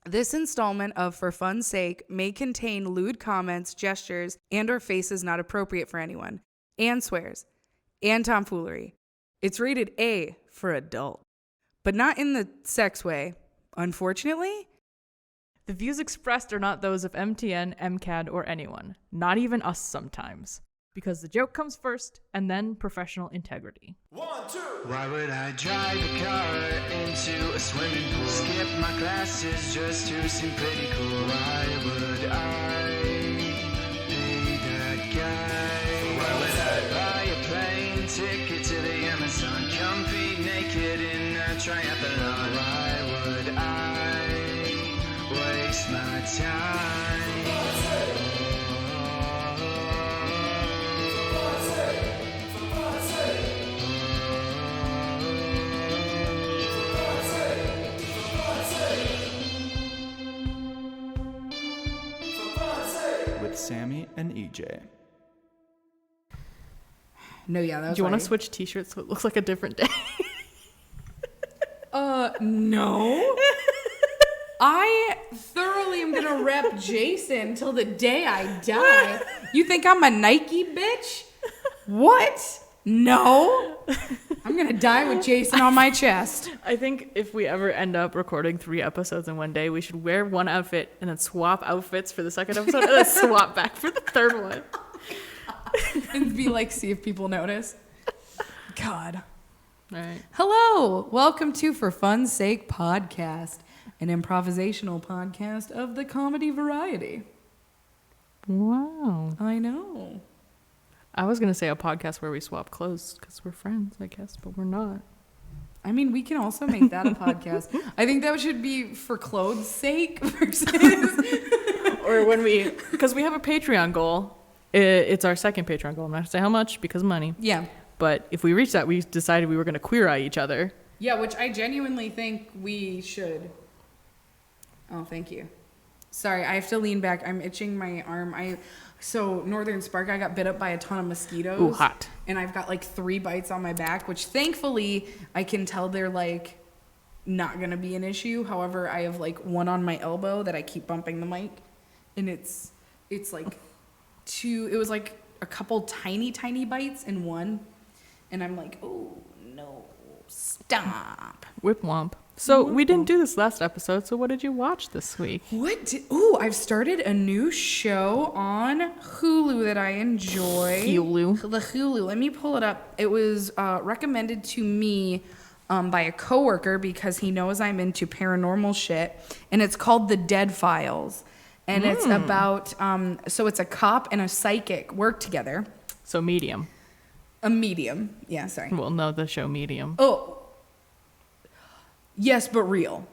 This installment of For Fun's Sake may contain lewd comments, gestures, and or faces not appropriate for anyone, and swears, and tomfoolery. It's rated A for adult, but not in the sex way, unfortunately. The views expressed are not those of MTN, MCAD, or anyone, not even us sometimes, because the joke comes first and then professional integrity. 1, 2. Why would I drive a car into a swimming pool? Skip my classes just to seem pretty cool. Why would I be that guy? Why would I buy a plane ticket to the Amazon? Compete naked in a triathlon. Why would I waste my time? With Sammy and EJ. No, yeah, that was Do you want to funny. switch t-shirts so it looks like a different day? No. I thoroughly am gonna rep Jason till the day I die. You think I'm a Nike bitch? What? No. I'm gonna die with Jason on my chest. I think if we ever end up recording 3 episodes in one day, we should wear one outfit and then swap outfits for the second episode and then swap back for the third one. And be like, see if people notice. God. All right. Hello. Welcome to For Fun's Sake podcast, an improvisational podcast of the comedy variety. Wow. I know. I was going to say a podcast where we swap clothes because we're friends, I guess, but we're not. I mean, we can also make that a podcast. I think that should be for clothes' sake versus... Or when we, because we have a Patreon goal. It's our second Patreon goal. I'm not going to say how much because money. Yeah. But if we reach that, we decided we were going to queer eye each other. Yeah, which I genuinely think we should. Oh, thank you. Sorry, I have to lean back. I'm itching my arm. So Northern Spark, I got bit up by a ton of mosquitoes. Ooh, hot. And I've got like 3 bites on my back, which thankfully I can tell they're like not going to be an issue. However, I have like one on my elbow that I keep bumping the mic. And it's like it was like a couple tiny bites in one. And I'm like, oh, no, stop. Whip womp. So we didn't do this last episode, so what did you watch this week? I've started a new show on Hulu that I enjoy. Hulu. The Hulu. Let me pull it up. It was recommended to me by a coworker because he knows I'm into paranormal shit. And it's called The Dead Files. And it's about, so it's a cop and a psychic work together. So Medium. A medium. Yeah, sorry. Well, no, the show Medium. Oh, yes, but real.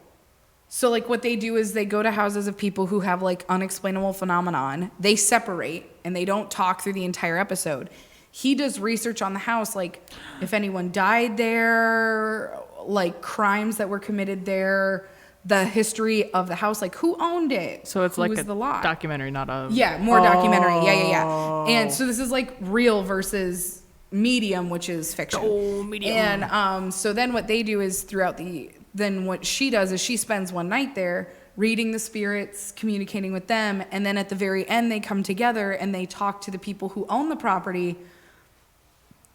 So, like, what they do is they go to houses of people who have, like, unexplainable phenomenon. They separate, and they don't talk through the entire episode. He does research on the house, like, if anyone died there, like, crimes that were committed there, the history of the house, like, who owned it? So it's who like was a the lot? documentary, not a... Yeah, more documentary. Yeah. And so this is, like, real versus medium, which is fiction. Oh, Medium. And so then what they do is then what she does is she spends one night there reading the spirits, communicating with them, and then at the very end they come together and they talk to the people who own the property,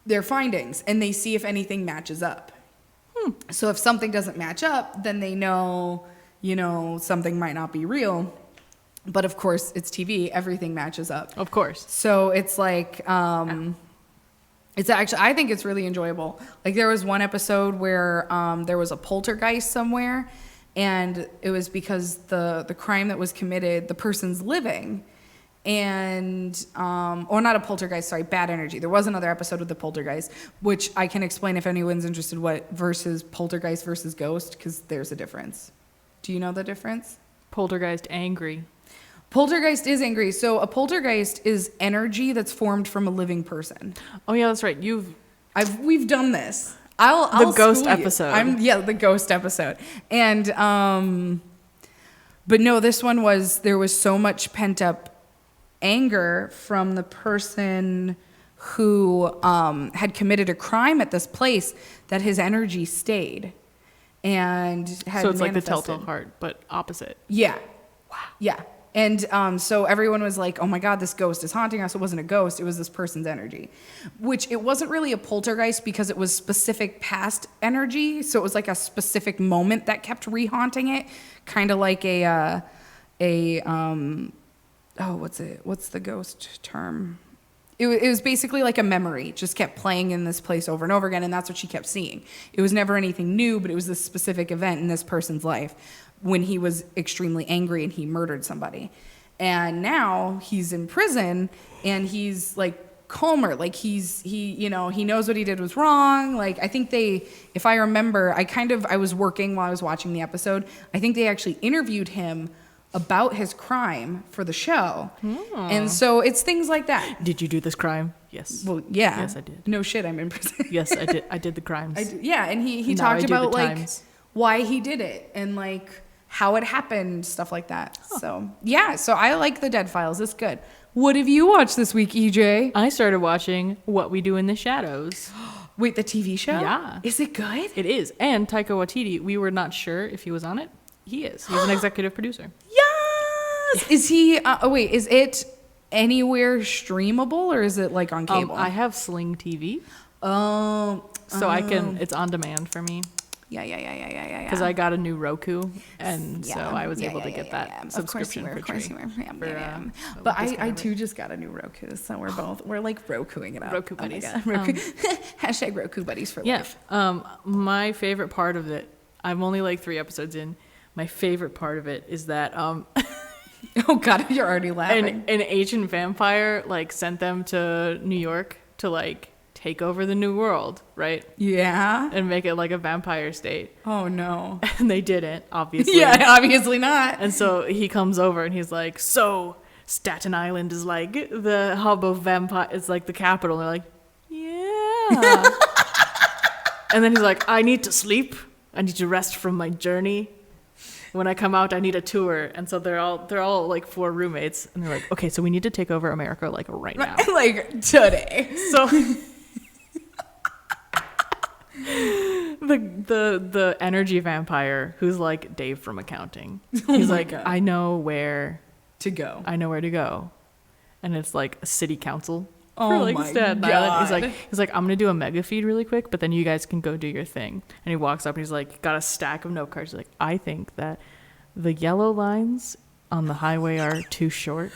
their findings, and they see if anything matches up. So if something doesn't match up, then they know, something might not be real. But of course, it's TV, everything matches up. Of course. So it's like it's actually, I think it's really enjoyable. Like, there was one episode where there was a poltergeist somewhere, and it was because the crime that was committed, the person's living, and or not a poltergeist, sorry, bad energy. There was another episode with the poltergeist, which I can explain if anyone's interested, what versus poltergeist versus ghost, because there's a difference. Do you know the difference? Poltergeist angry. Poltergeist is angry. So a poltergeist is energy that's formed from a living person. Oh yeah, that's right. We've done this. I'll the ghost school you. episode. The ghost episode. And but no, this one there was so much pent up anger from the person who had committed a crime at this place that his energy stayed. and had So it's like the manifested. Telltale Heart, but opposite. Yeah. Wow. Yeah. And so everyone was like, oh my God, this ghost is haunting us. It wasn't a ghost. It was this person's energy, which it wasn't really a poltergeist because it was specific past energy. So it was like a specific moment that kept re-haunting it. Kind of like what's the ghost term? It was basically like a memory. It just kept playing in this place over and over again. And that's what she kept seeing. It was never anything new, but it was this specific event in this person's life when he was extremely angry and he murdered somebody. And now he's in prison and he's like calmer. Like he knows what he did was wrong. Like I think if I remember, I was working while I was watching the episode. I think they actually interviewed him about his crime for the show. And so it's things like that. Did you do this crime? Yes. Well, yeah. Yes, I did. No shit, I'm in prison. Yes, I did. I did the crimes. Yeah, and he Now I talked do the about like times. why he did it and like how it happened, stuff like that. So yeah, so I like the Dead Files. It's good. What have you watched this week, EJ? I started watching What We Do in the Shadows. Wait, the TV show? Yeah. Is it good? It is. And Taika Waititi, we were not sure if he was on it. He is. He's an executive producer. Yes. Is he? Is it anywhere streamable or is it like on cable? I have Sling TV, Oh. so I can. It's on demand for me Yeah. because I got a new Roku, and so I was able to get that Of subscription course for you were. free. Yeah. For, But discount I rate. too just got a new Roku, so we're like Rokuing it up. Roku Oh my buddies. God. Roku. Hashtag Roku buddies for Yeah. life. My favorite part of it. I'm only like 3 episodes in. My favorite part of it is that Oh God, you're already laughing. an ancient vampire like sent them to New York to like take over the new world, right? Yeah. And make it like a vampire state. Oh no. And they didn't, obviously. Yeah, obviously not. And so he comes over and he's like, so Staten Island is like the hub of vampire. It's like the capital. And they're like, yeah. And then he's like, I need to sleep. I need to rest from my journey. When I come out, I need a tour. And so they're all like 4 roommates. And they're like, okay, so we need to take over America like right now. Like today. So the energy vampire who's like Dave from accounting. He's like, God. I know where To go. to go. And it's like a city council Oh for like my Staten Island. God. He's like, I'm gonna do a mega feed really quick, but then you guys can go do your thing. And he walks up and he's like, got a stack of note cards. He's like, I think that the yellow lines on the highway are too short.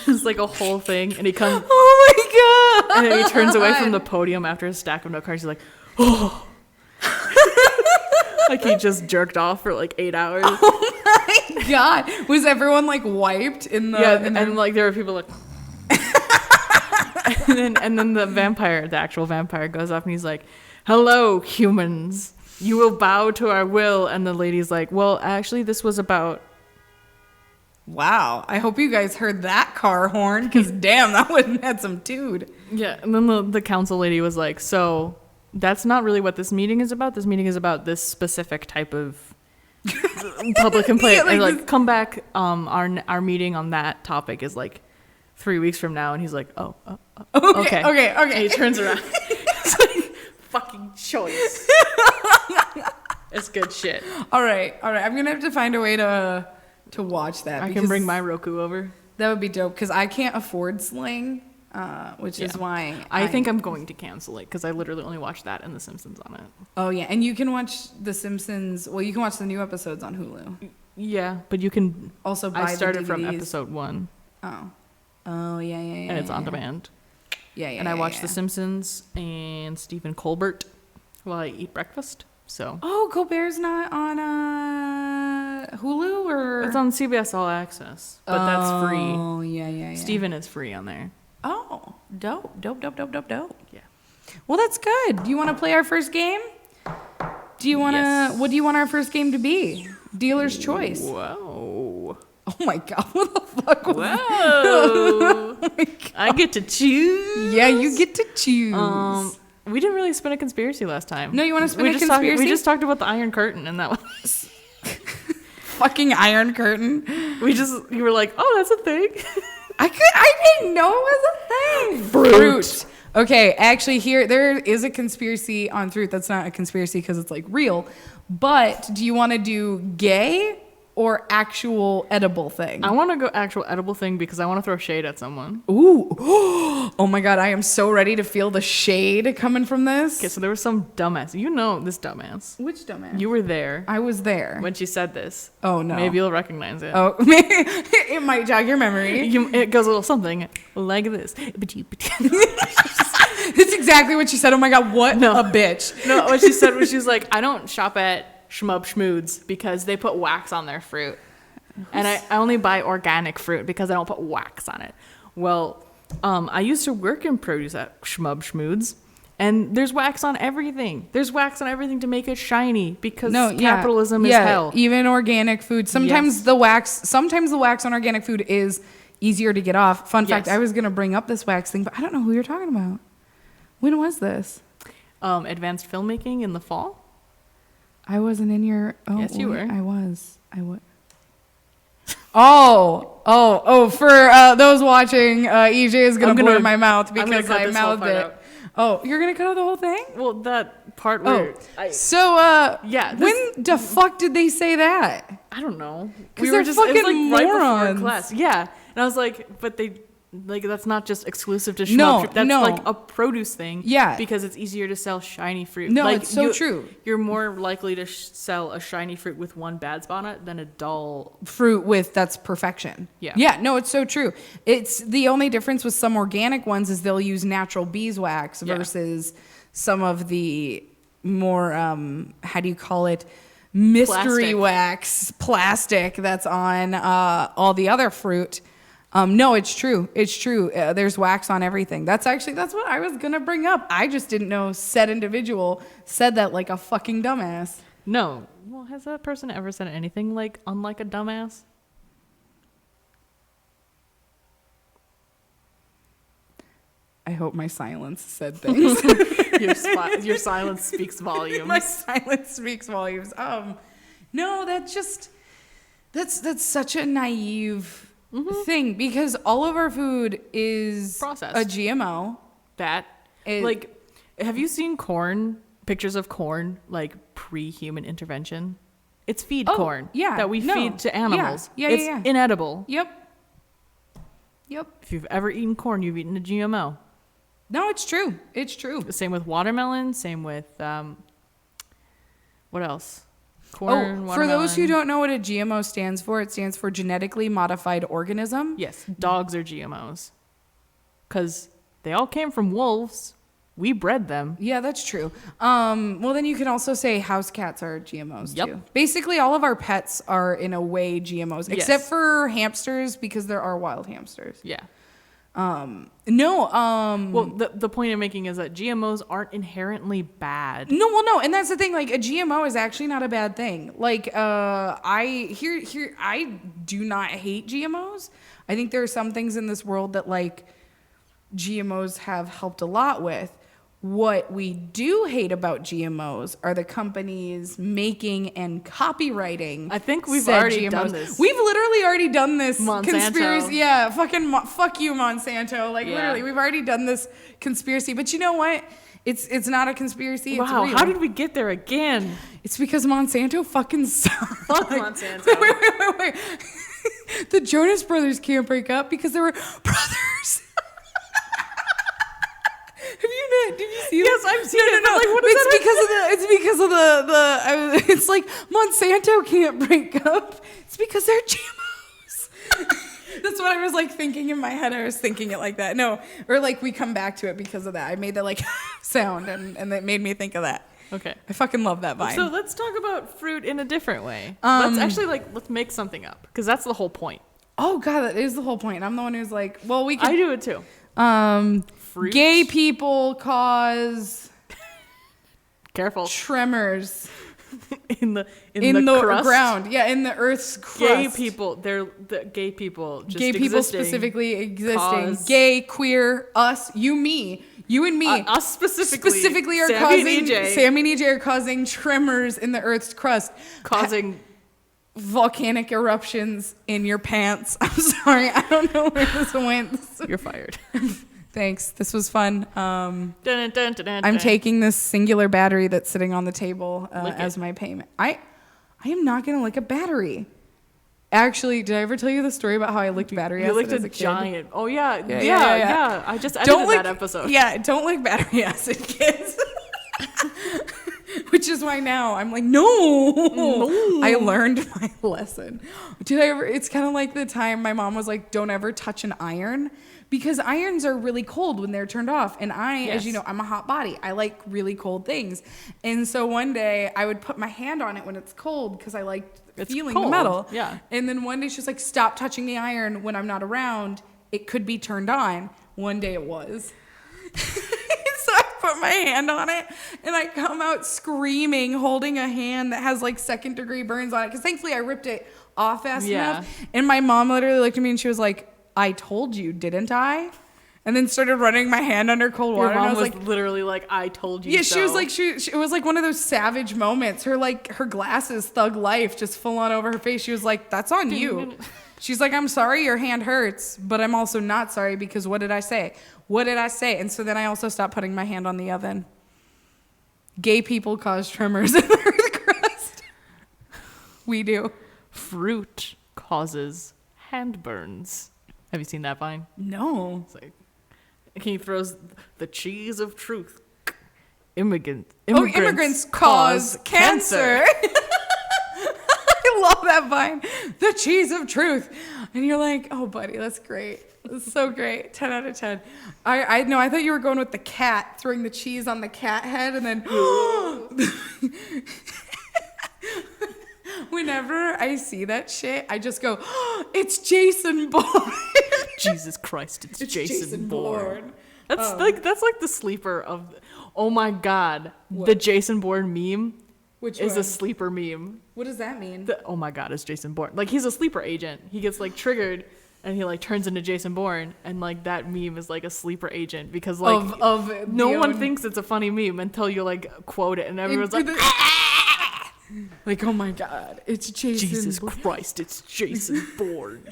It's like a whole thing, and he comes. Oh my God. And then he turns away from the podium after a stack of note cards. He's like, oh. Like he just jerked off for like 8 hours. Oh my God. Was everyone like wiped in the? Yeah, in and like there were people like. and then the actual vampire goes up and he's like, hello, humans. You will bow to our will. And the lady's like, well, actually, this was about. Wow. I hope you guys heard that car horn because damn, that would have had some dude. Yeah. And then the council lady was like, so that's not really what this meeting is about. This meeting is about this specific type of public complaint. Yeah, and like like, come back. Our meeting on that topic is like 3 weeks from now. And he's like, oh, okay. And he turns around. It's like, fucking choice. It's good shit. All right. I'm gonna have to find a way to watch that. I can because bring my Roku over. That would be dope because I can't afford Sling, which is Yeah. why I think I'm going to cancel it because I literally only watched that and The Simpsons on it. Oh yeah, and you can watch The Simpsons. Well, you can watch the new episodes on Hulu. Yeah, but you can. Also, buy I started the from DVDs. episode 1, Oh yeah. and it's on demand. Yeah. And I watched The Simpsons and Stephen Colbert while I eat breakfast. So Oh, Colbert's not on Hulu or it's on CBS All Access, but that's free. Oh yeah. Stephen is free on there. Oh, dope. Yeah. Well, that's good. Do you want to play our first game? Do you want to? Yes. What do you want our first game to be? Dealer's choice. Whoa. Oh my God! What the fuck was Whoa. Oh my God. I get to choose. Yeah, you get to choose. We didn't really spin a conspiracy last time. No, you wanna spin a conspiracy? We just talked about the Iron Curtain, and that was Fucking Iron Curtain. you were like, oh, that's a thing. I didn't know it was a thing. Fruit. Okay, actually, there is a conspiracy on fruit that's not a conspiracy because it's like real. But do you want to do gay or actual edible thing? I want to go actual edible thing because I want to throw shade at someone. Ooh. Oh my God, I am so ready to feel the shade coming from this. Okay, so there was some dumbass. You know this dumbass. Which dumbass? You were there I was there. when she said this. Oh no. Maybe you'll recognize it. Oh, it might jog your memory. It goes a little something like this. It's exactly what she said. Oh my God, what a bitch. No, what she said was she was like, I don't shop at Shmub Schmoods because they put wax on their fruit. And I only buy organic fruit because I don't put wax on it. Well, I used to work in produce at Shmub Schmoods. And there's wax on everything. There's wax on everything to make it shiny because capitalism is hell. Even organic food. Sometimes the wax on organic food is easier to get off. Fun fact, I was going to bring up this wax thing, but I don't know who you're talking about. When was this? Advanced filmmaking in the fall. I wasn't in your... Oh, yes, you were. I was. For those watching, EJ is going to blur my mouth because I mouthed it. Oh, you're going to cut out the whole thing? Well, that part where... When the fuck did they say that? I don't know. Because they're fucking it was like morons. right before class. Yeah. And I was like, but they... Like, that's not just exclusive to Shmub fruit. That's like a produce thing. Yeah. Because it's easier to sell shiny fruit. No, like, it's so true. You're more likely to sell a shiny fruit with one bad spot on it than a dull fruit with that's perfection. Yeah. Yeah, no, it's so true. It's the only difference with some organic ones is they'll use natural beeswax versus some of the more, how do you call it? Mystery plastic that's on all the other fruit. No, it's true. It's true. There's wax on everything. That's what I was going to bring up. I just didn't know said individual said that like a fucking dumbass. No. Well, has that person ever said anything like unlike a dumbass? I hope my silence said things. Your silence speaks volumes. My silence speaks volumes. No, that's such a naive thing because all of our food is processed. A GMO. Have you seen pictures of corn, like pre-human intervention? It's feed corn that we feed to animals. It's inedible. Yep. If you've ever eaten corn, you've eaten a GMO. No, it's true. It's true. Same with watermelon. Same with, what else? Corn, for those who don't know what a GMO stands for, it stands for genetically modified organism. Yes, dogs are GMOs. Because they all came from wolves. We bred them. Yeah, that's true. Well, then you can also say house cats are GMOs too. Basically, all of our pets are in a way GMOs, except for hamsters because there are wild hamsters. Yeah. Well, the point I'm making is that GMOs aren't inherently bad. No, and that's the thing. Like a GMO is actually not a bad thing. Like I do not hate GMOs. I think there are some things in this world that like GMOs have helped a lot with. What we do hate about GMOs are the companies making and copywriting. I think we've already done this. We've literally already done this Monsanto. Conspiracy. Yeah, fuck you, Monsanto. Like literally, we've already done this conspiracy. But you know what? It's not a conspiracy. Wow, it's real. how did we get there again? It's because Monsanto fucking sucks. Fuck Monsanto. Wait. The Jonas Brothers can't break up because they were brothers. Did you see yes, that? I've seen it. No. Like, what is It's because of the it's like Monsanto can't break up. It's because they're GMOs. That's what I was like thinking in my head. I was thinking it like that. No, or like we come back to it because of that. I made that like sound and that made me think of that. Okay. I fucking love that vine. So let's talk about fruit in a different way. Let's make something up because that's the whole point. Oh God, that is the whole point. I'm the one who's like, well, we can. I do it too. Fruit. Gay people cause careful tremors in the crust? Ground. Yeah, in the Earth's crust. Gay people, they're the gay people. Just gay people specifically existing. Gay, queer, us, you, me. You and me. Us specifically are Sammy and EJ are causing tremors in the Earth's crust. Causing volcanic eruptions in your pants. I'm sorry, I don't know where this went. You're fired. Thanks. This was fun. Dun, dun, dun, dun, I'm dun. taking this singular battery that's sitting on the table Lick as it. my payment. I am not going to lick a battery. Actually, did I ever tell you the story about how I licked battery You acid licked as a a kid? giant. Oh yeah. Yeah, Yeah. I just edited that episode. Yeah, don't lick battery acid, kids. Which is why now I'm like, no. I learned my lesson. Did I ever? It's kind of like the time my mom was like, don't ever touch an iron. Because irons are really cold when they're turned off. And as you know, I'm a hot body. I like really cold things. And so one day I would put my hand on it when it's cold because I liked feeling the cold. metal. Yeah. And then one day she's like, stop touching the iron when I'm not around. It could be turned on. One day it was. So I put my hand on it and I come out screaming, holding a hand that has like 2nd-degree burns on it. Because thankfully I ripped it off fast enough. And my mom literally looked at me and she was like, I told you, didn't I? And then started running my hand under cold water. Your mom and I was was like, literally like, I told you yeah, so. she was like, it was like one of those savage moments. Her glasses, thug life, just full on over her face. She was like, that's on you. She's like, I'm sorry your hand hurts, but I'm also not sorry because what did I say? What did I say? And so then I also stopped putting my hand on the oven. Gay people cause tremors in the earth crust. We do. Fruit causes hand burns. Have you seen that vine? No. It's like, he throws the cheese of truth. Immigrants cause cancer. I love that vine. The cheese of truth. And you're like, oh, buddy, that's great. That's so great. 10 out of 10. I know. I thought you were going with the cat, throwing the cheese on the cat head and then... Whenever I see that shit, I just go, oh, it's Jason Bourne. Jesus Christ, it's Jason Bourne. That's Oh. like the sleeper of. Oh my God, the Jason Bourne meme Which is one? a sleeper meme. What does that mean? Oh my God, it's Jason Bourne. Like he's a sleeper agent. He gets like triggered. And he like turns into Jason Bourne, and like that meme is like a sleeper agent because like of no one thinks it's a funny meme until you like quote it, and everyone's like, like, oh my God, it's Jason. Jesus Bourne. Christ, it's Jason Bourne.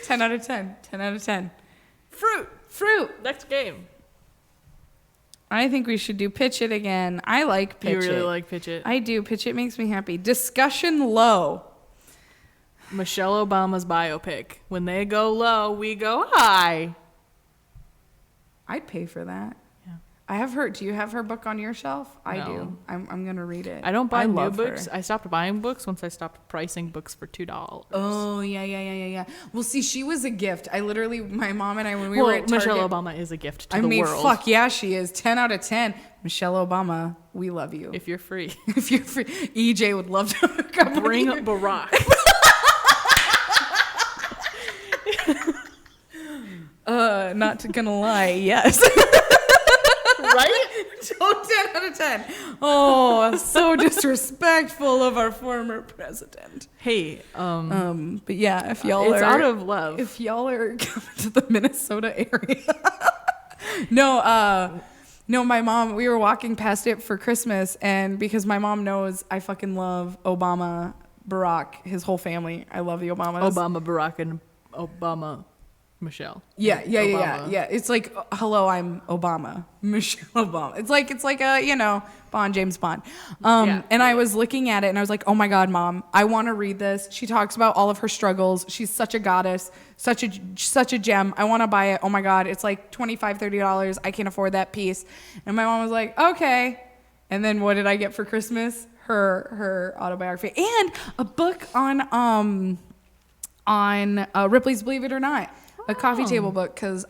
10 out of 10. 10 out of 10. Fruit. Next game. I think we should do Pitch It again. I like Pitch It. You really like Pitch It. I do. Pitch It makes me happy. Discussion low. Michelle Obama's biopic. When they go low, we go high. I'd pay for that. Yeah. I have her. Do you have her book on your shelf? I No. do. I'm going to read it. I don't buy new love books. her. I stopped buying books once I stopped pricing books for $2. Oh, yeah. Well, see, she was a gift. I literally, my mom and I, when we were at Target. Michelle Obama is a gift to the world. Fuck yeah, she is. 10 out of 10. Michelle Obama, we love you. If you're free. If you're free. EJ would love to come Bring with you. Barack. Not gonna lie, yes. Right? So 10 out of 10. Oh, so disrespectful of our former president. Hey, But yeah, if y'all it's are out of love. if y'all are coming to the Minnesota area. No, my mom, we were walking past it for Christmas, and because my mom knows I fucking love Obama, Barack, his whole family. I love the Obamas. Obama, Barack, and Obama, Michelle. Yeah. Obama. It's like, hello, I'm Obama, Michelle Obama. It's like a, Bond, James Bond. And I was looking at it and I was like, oh my God, Mom, I want to read this. She talks about all of her struggles. She's such a goddess, such a gem. I want to buy it. Oh my God, it's like $25, $30. I can't afford that piece. And my mom was like, okay. And then what did I get for Christmas? Her autobiography and a book on Ripley's Believe It or Not. A coffee table book, because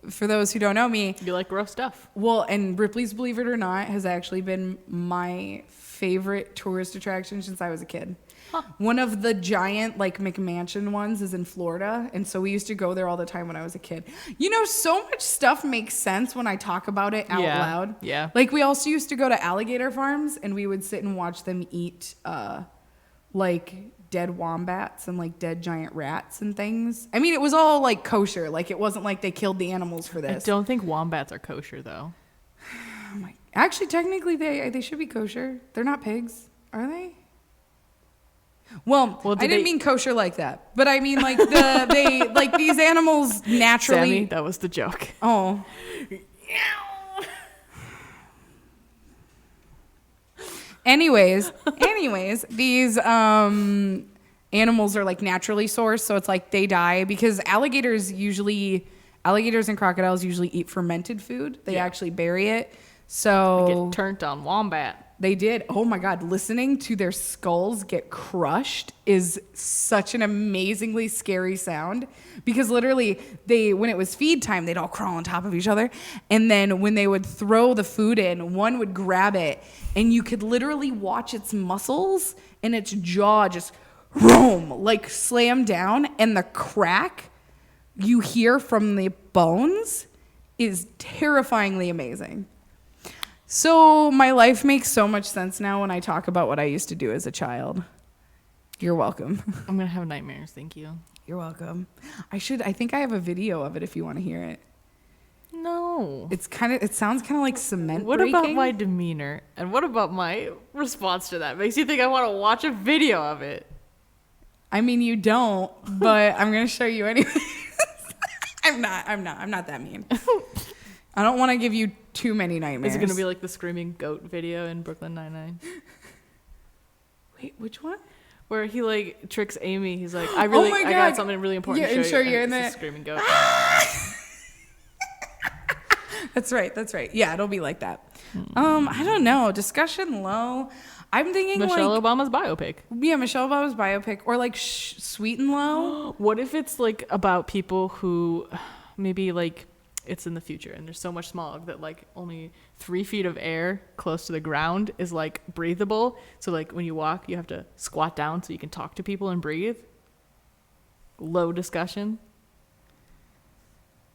for those who don't know me, You like gross stuff. well, and Ripley's Believe It or Not has actually been my favorite tourist attraction since I was a kid. Huh. One of the giant like McMansion ones is in Florida, and so we used to go there all the time when I was a kid. So much stuff makes sense when I talk about it out loud. Yeah. Like we also used to go to alligator farms, and we would sit and watch them eat like dead wombats and like dead giant rats and things. I mean, it was all like kosher. Like it wasn't like they killed the animals for I this. don't think wombats are kosher though. Actually, technically, they should be kosher. They're not pigs, are they? Well, Well, I did didn't they- mean kosher like that, but I mean like they like these animals naturally. Sammy, that was the joke. Oh. Anyways, these animals are like naturally sourced, so it's like they die because alligators and crocodiles usually eat fermented food. They actually bury it. So Get turned on wombat. they did. Oh my God. Listening to their skulls get crushed is such an amazingly scary sound because literally when it was feed time, they'd all crawl on top of each other. And then when they would throw the food in, one would grab it and you could literally watch its muscles and its jaw just like slam down, and the crack you hear from the bones is terrifyingly amazing. So my life makes so much sense now when I talk about what I used to do as a child. You're welcome. I'm gonna have nightmares. Thank you. You're welcome. I think I have a video of it if you want to hear it. No. It sounds kind of like cement What breaking. about my demeanor? And what about my response to that? Makes you think I want to watch a video of it. I mean, you don't, but I'm going to show you anyway. I'm not that mean. I don't want to give you too many nightmares. Is it gonna be like the screaming goat video in Brooklyn Nine-Nine? Wait, which one? Where he like tricks Amy. He's like, I got something really important to show you. And it's then the screaming goat. That's right. Yeah, it'll be like that. I don't know. Discussion low. I'm thinking Michelle Obama's biopic. Michelle Obama's biopic, or like Sweet and Low. What if it's like about people who maybe like it's in the future and there's so much smog that like only 3 feet of air close to the ground is like breathable. So like when you walk, you have to squat down so you can talk to people and breathe. Low discussion.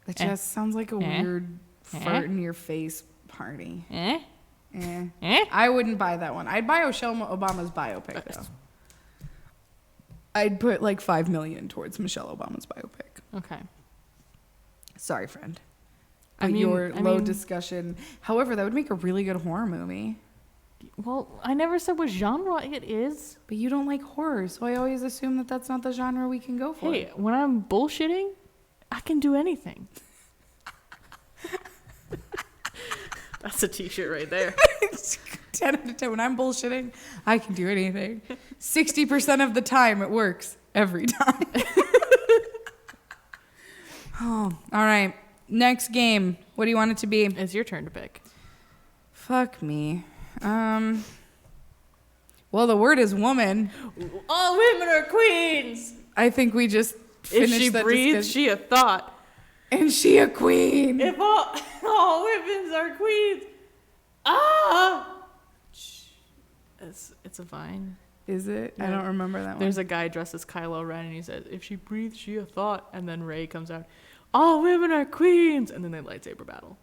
It just sounds like a weird fart in your face party. I wouldn't buy that one. I'd buy Michelle Obama's biopic though. I'd put like $5 million towards Michelle Obama's biopic. Okay. Sorry, friend. I But mean- your I low mean- discussion. However, that would make a really good horror movie. Well, I never said what genre it is. But you don't like horror, so I always assume that that's not the genre we can go for. Hey, when I'm bullshitting, I can do anything. That's a t-shirt right there. 10 out of 10. When I'm bullshitting, I can do anything. 60% of the time, it works. Every time. Oh, all right. Next game. What do you want it to be? It's your turn to pick. Fuck me. Well, the word is woman. All women are queens. I think we just If finished she that breathes, discussion. she a thought. And she a queen. If all women are queens, it's a vine. Is it? I Yeah. don't remember that There's one. a guy dressed as Kylo Ren, and he says, "If she breathes, she a thought." And then Rey comes out, "All women are queens," and then they lightsaber battle.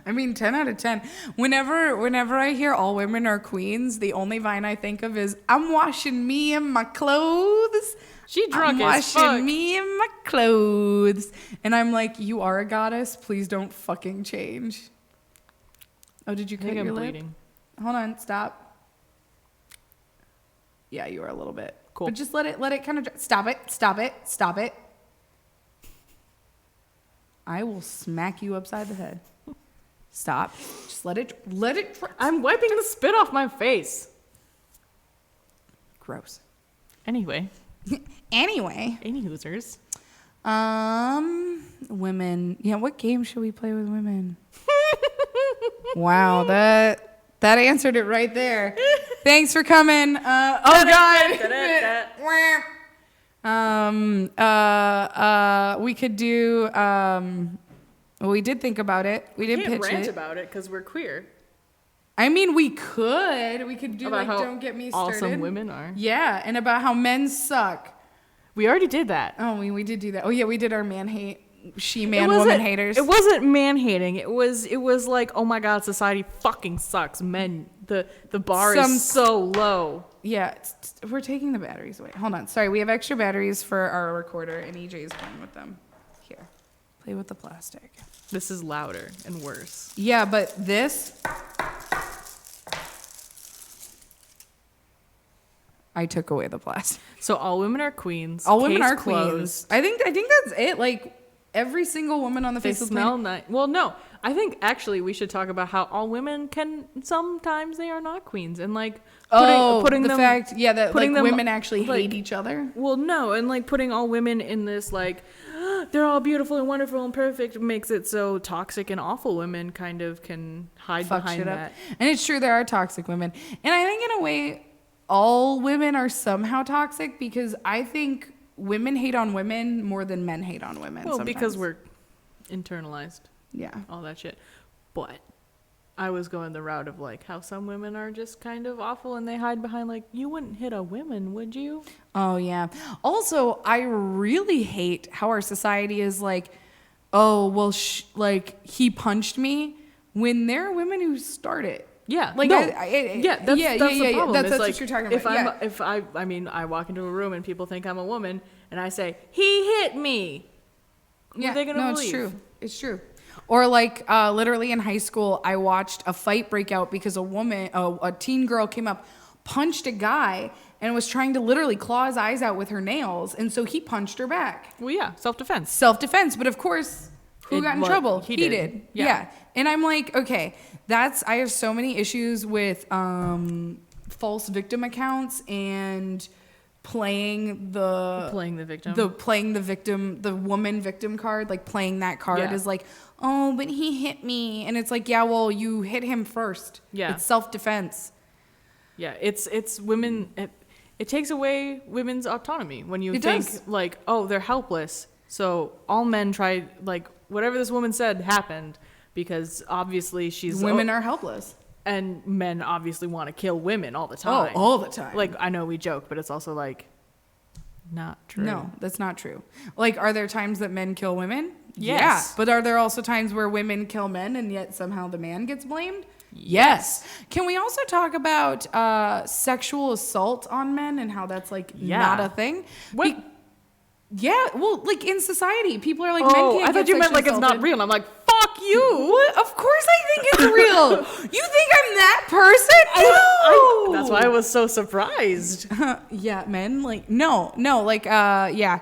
I mean, 10 out of 10. Whenever I hear all women are queens, the only vine I think of is, I'm washing me and my clothes. She drunk I'm as fuck. washing me and my clothes. And I'm like, you are a goddess. Please don't fucking change. Oh, did you I cut think your I'm lip? bleeding. Hold on, stop. Yeah, you are a little bit. Cool. But just let it kind of, stop it. I will smack you upside the head. Stop. Just let it. I'm wiping the spit off my face. Gross. Anyway, Anyway, any losers? women. Yeah, what game should we play with women? Wow, that answered it right there. Thanks for coming. Oh God. We could do. Well, we did think about it. We did pitch it. about it because we're queer. I mean, we could. We could do About like how "Don't Get Me Started." awesome women are. Yeah, and about how men suck. We already did that. Oh, we did do that. Oh yeah, we did our man hate, woman haters. It wasn't man hating. It was like, oh my god, society fucking sucks. Men, the bar is so low. Yeah, we're taking the batteries away. Hold on. Sorry, we have extra batteries for our recorder, and EJ is playing with them. Here, play with the plastic. This is louder and worse. Yeah, but this. I took away the plastic. So all women are queens. All women Case are closed. queens. I think that's it. Like every single woman on the They face of the smell planet. nice. Well, no. I think actually we should talk about how all women can sometimes they are not queens and like putting the them, fact, yeah, that putting like them, women actually like- hate each other. Well, no, and like putting all women in this like they're all beautiful and wonderful and perfect makes it so toxic and awful women kind of can hide Fuck behind shit up. that. And it's true, there are toxic women. And I think in a way, all women are somehow toxic because I think women hate on women more than men hate on women. Well, because sometimes. we're internalized, Yeah. all that shit. But I was going the route of like how some women are just kind of awful and they hide behind like you wouldn't hit a woman, would you? Oh, yeah. Also, I really hate how our society is like, oh, well, like he punched me when there are women who start it. Yeah, Like, no. that's the problem. That's It's what like, you're talking about. If I mean, I walk into a room and people think I'm a woman, and I say he hit me. Who are they gonna believe? It's true. It's true. Or like literally in high school, I watched a fight break out because a teen girl came up, punched a guy, and was trying to literally claw his eyes out with her nails, and so he punched her back. Well, yeah, self-defense. Self-defense, but of course, who got in trouble? he He did. did. Yeah. Yeah. And I'm like, okay, I have so many issues with false victim accounts and playing the victim, the woman victim card, like playing that card Yeah. is like, oh, but he hit me. And it's like, yeah, well, you hit him first. Yeah. It's self-defense. Yeah, it's women. It takes away women's autonomy when you It think does. like, oh, they're helpless. So all men try like whatever this woman said happened because obviously she's Women are helpless. and men obviously want to kill women all the time. Oh, all the time. Like I know we joke, but it's also like not true. No, that's not true. Like, are there times that men kill women? Yes. Yeah. But are there also times where women kill men and yet somehow the man gets blamed? Yes. Can we also talk about sexual assault on men and how that's like Yeah. not a thing? What? Yeah. Well, like in society, people are like, men Oh, can't I thought get you meant sexually like it's not assaulted. real. And I'm like, fuck you. What? Of course I think it's real. You think I'm that person? No. That's why I was so surprised. Yeah, men like no, like yeah.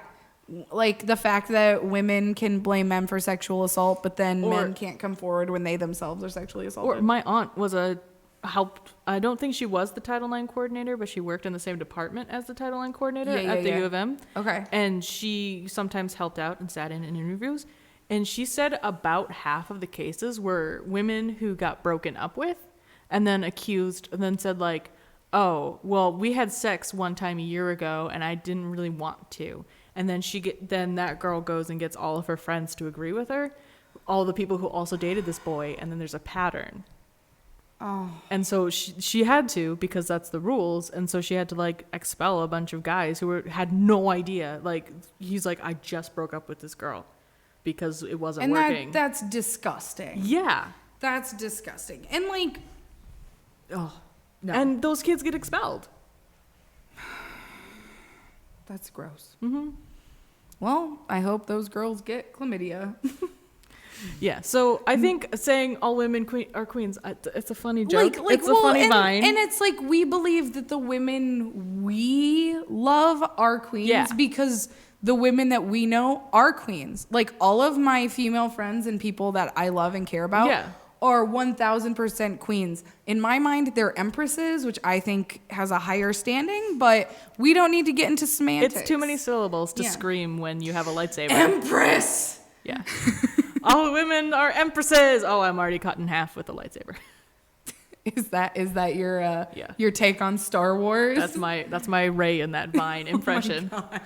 Like the fact that women can blame men for sexual assault, but then men can't come forward when they themselves are sexually assaulted. Or my aunt was I don't think she was the Title IX coordinator, but she worked in the same department as the Title IX coordinator at the U of M. Okay. And she sometimes helped out and sat in interviews. And she said about half of the cases were women who got broken up with and then accused and then said like, oh, well, we had sex one time a year ago and I didn't really want to. And then then that girl goes and gets all of her friends to agree with her, all the people who also dated this boy, and then there's a pattern. Oh. And so she had to, because that's the rules, and so she had to like expel a bunch of guys who had no idea. Like he's like, I just broke up with this girl because it wasn't working. And that's disgusting. Yeah. That's disgusting. And like, oh no, And those kids get expelled. that's gross. Mm-hmm. Well, I hope those girls get chlamydia. Yeah, so I think saying all women are queens, it's a funny joke. It's a funny vine. And it's like we believe that the women we love are queens because the women that we know are queens. Like all of my female friends and people that I love and care about are 1000% queens. In my mind, they're empresses, which I think has a higher standing, but we don't need to get into semantics. It's too many syllables to scream when you have a lightsaber. Empress! Yeah. All women are empresses. Oh, I'm already cut in half with a lightsaber. Is that your take on Star Wars? That's my Rey in that vine impression. Oh my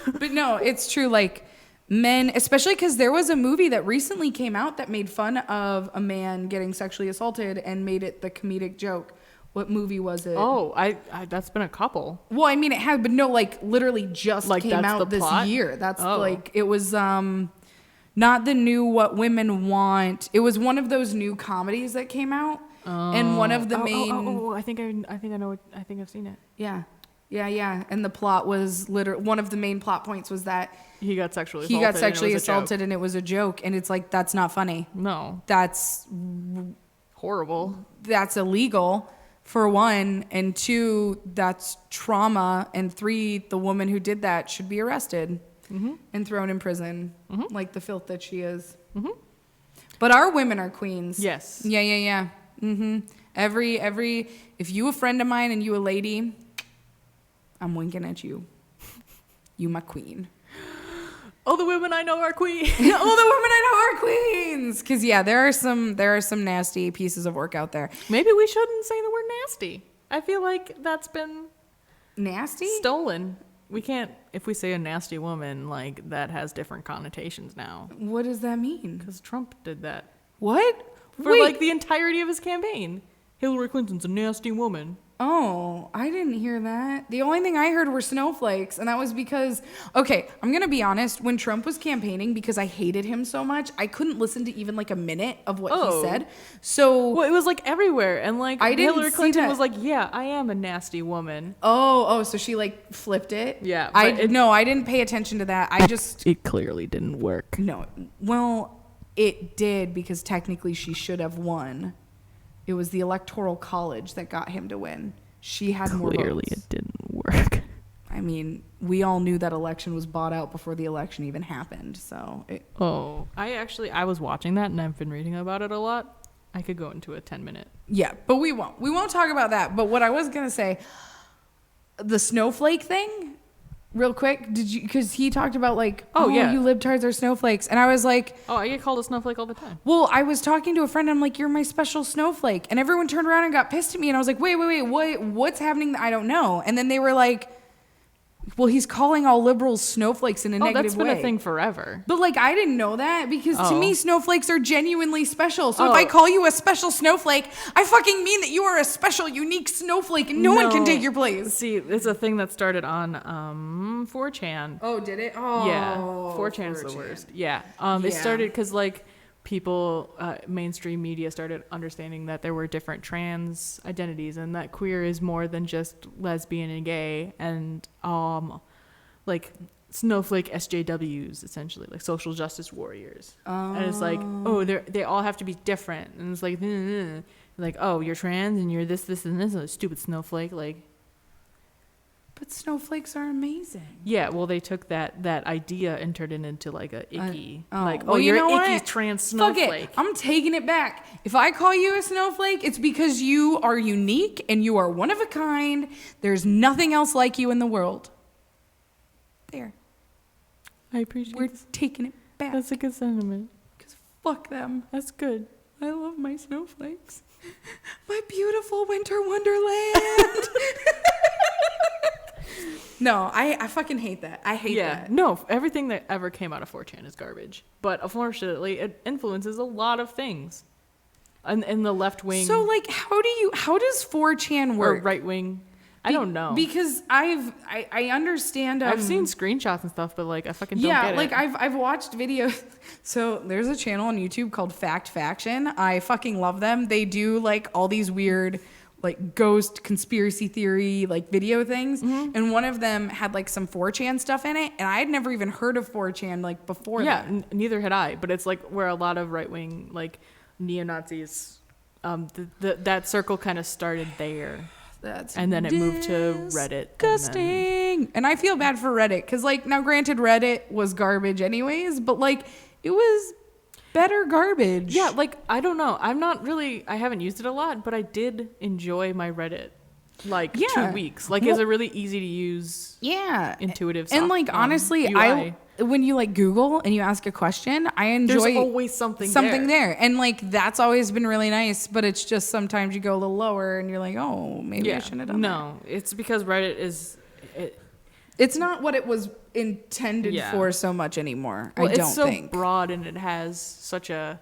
God. But no, it's true. Like men, especially because there was a movie that recently came out that made fun of a man getting sexually assaulted and made it the comedic joke. What movie was it? Oh, I that's been a couple. Well, I mean, it had, but no, like literally just Like, came that's out the this plot? year. That's Oh. like it was not the new What Women Want. It was one of those new comedies that came out, and one of the main. I think I know. I think I've seen it. Yeah. And the plot was one of the main plot points was that He got sexually he assaulted. got sexually and it was a joke. assaulted and it was a joke, and it's like that's not funny. No, That's horrible. illegal. for one, and two, that's trauma, and three, the woman who did that should be arrested and thrown in prison, like the filth that she is. But our women are queens. Yes. Yeah. Every if you a friend of mine and you a lady, I'm winking at you. You my queen. Oh, the women I know are queens. All the women I know are queens. Cause yeah, there are some nasty pieces of work out there. Maybe we shouldn't say the word nasty. I feel like that's been Nasty? stolen. We can't, if we say a nasty woman, like that has different connotations now. What does that mean? Because Trump did that What? for like the entirety of his campaign. Hillary Clinton's a nasty woman. Oh, I didn't hear that. The only thing I heard were snowflakes, and that was because, okay, I'm going to be honest, when Trump was campaigning, because I hated him so much, I couldn't listen to even like a minute of what he said. So, Well, it was like everywhere. And like I didn't Hillary see Clinton that. was like, yeah, I am a nasty woman. so she like flipped it? Yeah, I but I didn't pay attention to that. I just, It clearly didn't work. no, well, it did because technically she should have won. It was the Electoral College that got him to win. She had more Clearly votes. it didn't work. I mean, we all knew that election was bought out before the election even happened. So, I was watching that and I've been reading about it a lot. I could go into a 10-minute. yeah, but we won't. We won't talk about that. But what I was going to say, the snowflake thing, real quick, because he talked about like, yeah, you libtards are snowflakes. And I was like, Oh, I get called a snowflake all the time. well, I was talking to a friend. I'm like, you're my special snowflake. And everyone turned around and got pissed at me. And I was like, wait, what's happening? I don't know. And then they were like, well, he's calling all liberals snowflakes in a negative That's been way. a thing forever. But like, I didn't know that because to me, snowflakes are genuinely special. So if Oh. I call you a special snowflake, I fucking mean that you are a special, unique snowflake and no one can take your place. See, it's a thing that started on 4chan. Oh, did it? Oh, Yeah, 4chan's the worst. Yeah, it Yeah. started because like people, mainstream media started understanding that there were different trans identities and that queer is more than just lesbian and gay and like snowflake SJWs essentially, like social justice warriors. And it's like, they all have to be different, and it's like, like, oh, you're trans and you're this and this, stupid snowflake, like. But snowflakes are amazing. Yeah, well, they took that idea and turned it into like a icky, like, well, you're you know icky what? trans Fuck snowflake. it. I'm taking it back. If I call you a snowflake, it's because you are unique and you are one of a kind. There's nothing else like you in the world. There. I appreciate We're this. taking it back. That's a good sentiment. Because fuck them. That's good. I love my snowflakes. My beautiful winter wonderland. No, I fucking hate that. I hate that. No, everything that ever came out of 4chan is garbage. But unfortunately, it influences a lot of things. And in the left wing So like, how does 4chan or work? right wing, I don't know. Because I understand. I've seen screenshots and stuff, but like I fucking don't get it. like I've watched videos. So there's a channel on YouTube called Fact Faction. I fucking love them. They do like all these weird like ghost conspiracy theory like video things, and one of them had like some 4chan stuff in it, and I had never even heard of 4chan like before. Yeah, neither had I. But it's like where a lot of right wing like neo-Nazis, that circle kind of started there. And then it moved to Reddit. Disgusting. And I feel bad for Reddit because, like, now granted, Reddit was garbage anyways, but like, it was better garbage. Yeah, like I don't know. I haven't used it a lot, but I did enjoy my Reddit. Like 2 weeks. Like it's a really easy to use. Yeah. Intuitive. And like honestly, UI. when you like Google and you ask a question, I enjoy. There's always something there. And like that's always been really nice. But it's just sometimes you go a little lower and you're like, oh, maybe I shouldn't have done that. No, it's because Reddit is. It's not what it was intended for so much anymore. Well, I don't it's so think. broad and it has such a.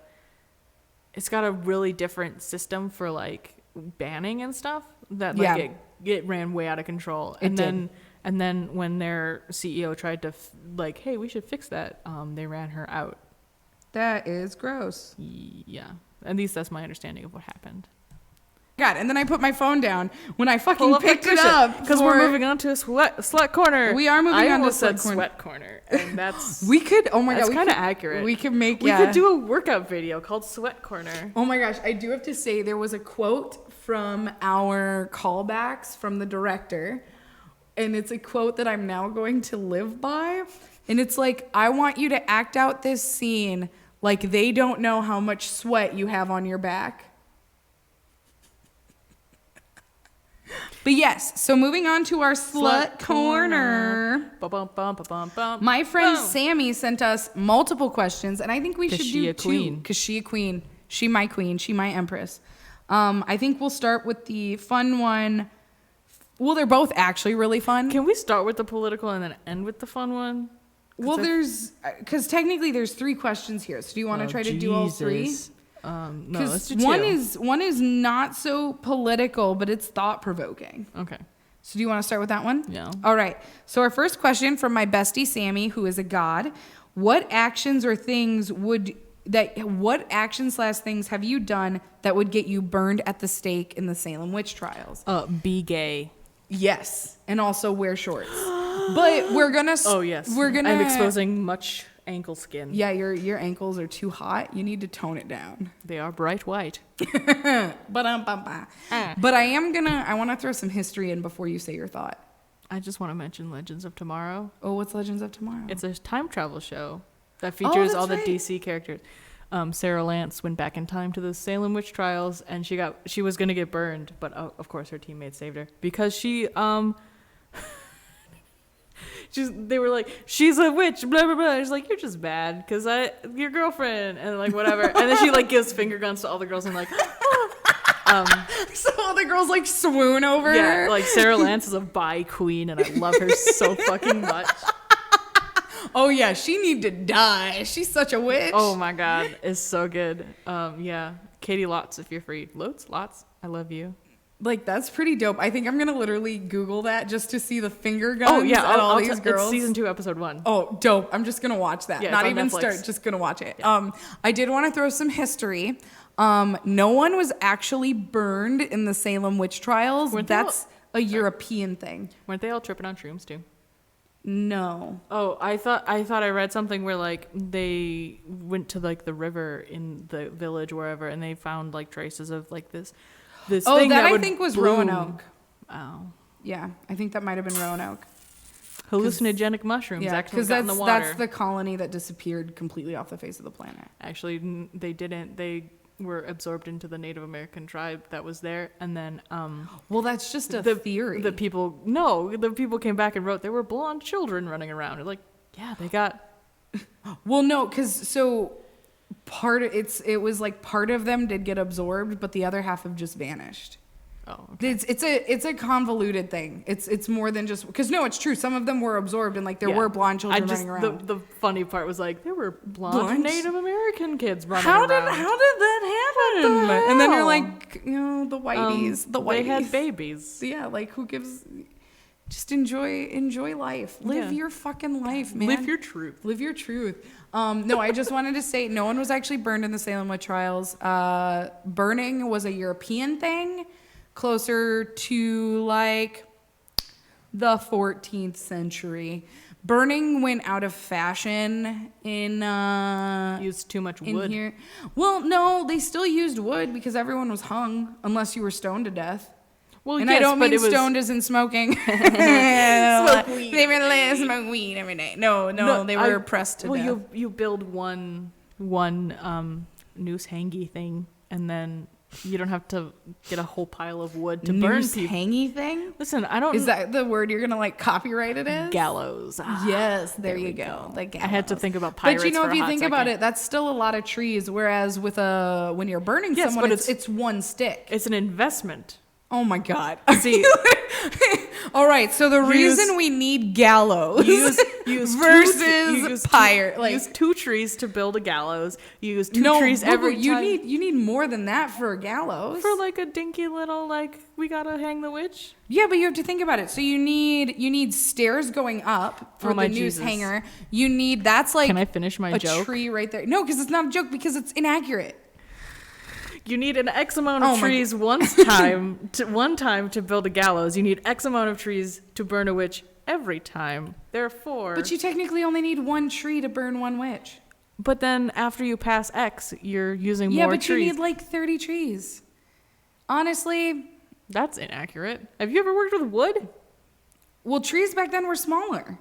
It's got a really different system for like banning and stuff that like it ran way out of control. And then when their CEO tried to like, hey, we should fix that, they ran her out. That is gross. Yeah, at least that's my understanding of what happened. God, and then I put my phone down when I fucking picked it up because we're moving on to a slut corner. We are moving on to said slut corner. sweat corner, and that's we could. Oh my god, that's kind of accurate. We could make. We could do a workout video called Sweat Corner. Oh my gosh, I do have to say there was a quote from our callbacks from the director. And it's a quote that I'm now going to live by. And it's like, I want you to act out this scene like they don't know how much sweat you have on your back. But yes, so moving on to our slut corner. Ba-bum-bum-ba-bum-bum. My friend Boom. Sammy sent us multiple questions, and I think we should she do a two. queen? Because she a queen. She my queen. She my empress. I think we'll start with the fun one. Well, they're both actually really fun. Can we start with the political and then end with the fun one? Well, because technically there's 3 questions here. So do you want to try to do all 3? No, let's do 2. one is not so political, but it's thought provoking. Okay. So do you want to start with that one? Yeah. All right. So our first question from my bestie Sammy, who is a god: what actions or things what actions / things have you done that would get you burned at the stake in the Salem witch trials? Be gay. Yes, and also wear shorts. But we're gonna. Oh yes. I'm exposing much ankle skin. Yeah, your ankles are too hot. You need to tone it down. They are bright white. But I want to throw some history in before you say your thought. I just want to mention Legends of Tomorrow. Oh, what's Legends of Tomorrow? It's a time travel show that features that's all the right. DC characters. Sarah Lance went back in time to the Salem witch trials, and she was gonna get burned, but of course her teammates saved her because she they were like, she's a witch, blah blah blah. She's like, you're just bad because your girlfriend, and like whatever. And then she like gives finger guns to all the girls and like, So all the girls like swoon over yeah, her. like Sarah Lance is a bi queen, and I love her so fucking much. Oh yeah, she need to die. She's such a witch. Oh my god, it's so good. Yeah, Katie Lotz, if you're free. Lots. I love you. Like that's pretty dope. I think I'm gonna literally Google that just to see the finger guns. Oh yeah, at all these girls. It's season 2, episode 1. Oh, dope. I'm just going to watch that. Yeah, Not it's on even Netflix. start, just going to watch it. Yeah. I did want to throw some history. No one was actually burned in the Salem witch trials. That's a European thing. Weren't they all tripping on shrooms too? No. Oh, I thought I read something where like they went to like the river in the village wherever, and they found like traces of like this Oh, thing that I would think was bloom. Roanoke. Oh, Yeah, I think that might have been Roanoke. hallucinogenic mushrooms Yeah, actually because got in the water. that's the colony that disappeared completely off the face of the planet. Actually, they didn't. They were absorbed into the Native American tribe that was there, and then Well, that's just a theory. the people came back and wrote there were blonde children running around. Like, yeah, they got. Well, no, because so it was like part of them did get absorbed, but the other half have just vanished. Oh, okay. It's a convoluted thing. It's more than just because no, it's true. Some of them were absorbed and like there were blonde children running around. The funny part was like there were blonde Native American kids running How around. did that happen? And then you're like, the whiteys, the whiteys. They had babies. Yeah, like who gives? Just enjoy life. Live your fucking life, man. Live your truth. Live your truth. No, I just wanted to say no one was actually burned in the Salem witch trials. Burning was a European thing, closer to like the 14th century. Burning went out of fashion in Used too much in wood. here. Well, no, they still used wood because everyone was hung unless you were stoned to death. Well, And yes, I don't but mean it was stoned as in smoking. Smoke weed. They were smoke weed every day. No, they were pressed to death. Well, you build one noose hangy thing, and then you don't have to get a whole pile of wood to burn Noose people. hangy thing? Listen, I don't. Is that the word you're gonna like copyright it as? gallows? Yes, there you we go. The I had to gallows. think about pirates. But you know, for if a you hot think about second. it, that's still a lot of trees. Whereas with when you're burning Yes, someone, but it's one stick. it's an investment. Oh my god. See, All right, so the reason we need gallows use versus pyre, like use 2 trees to build a gallows. You use 2 no, trees every you time. you need more than that for a gallows. For like a dinky little like we gotta hang the witch. Yeah, but you have to think about it. So you need stairs going up for Oh, my the noose Jesus. hanger. You need that's like Can I finish my a joke? tree right there. No, because it's not a joke because it's inaccurate. You need an X amount Oh of my trees one time to build a gallows. You need X amount of trees to burn a witch every time. Therefore, But you technically only need one tree to burn one witch. But then after you pass X, you're using Yeah, more but trees. you need like 30 trees. Honestly, That's inaccurate. Have you ever worked with wood? well, trees back then were smaller.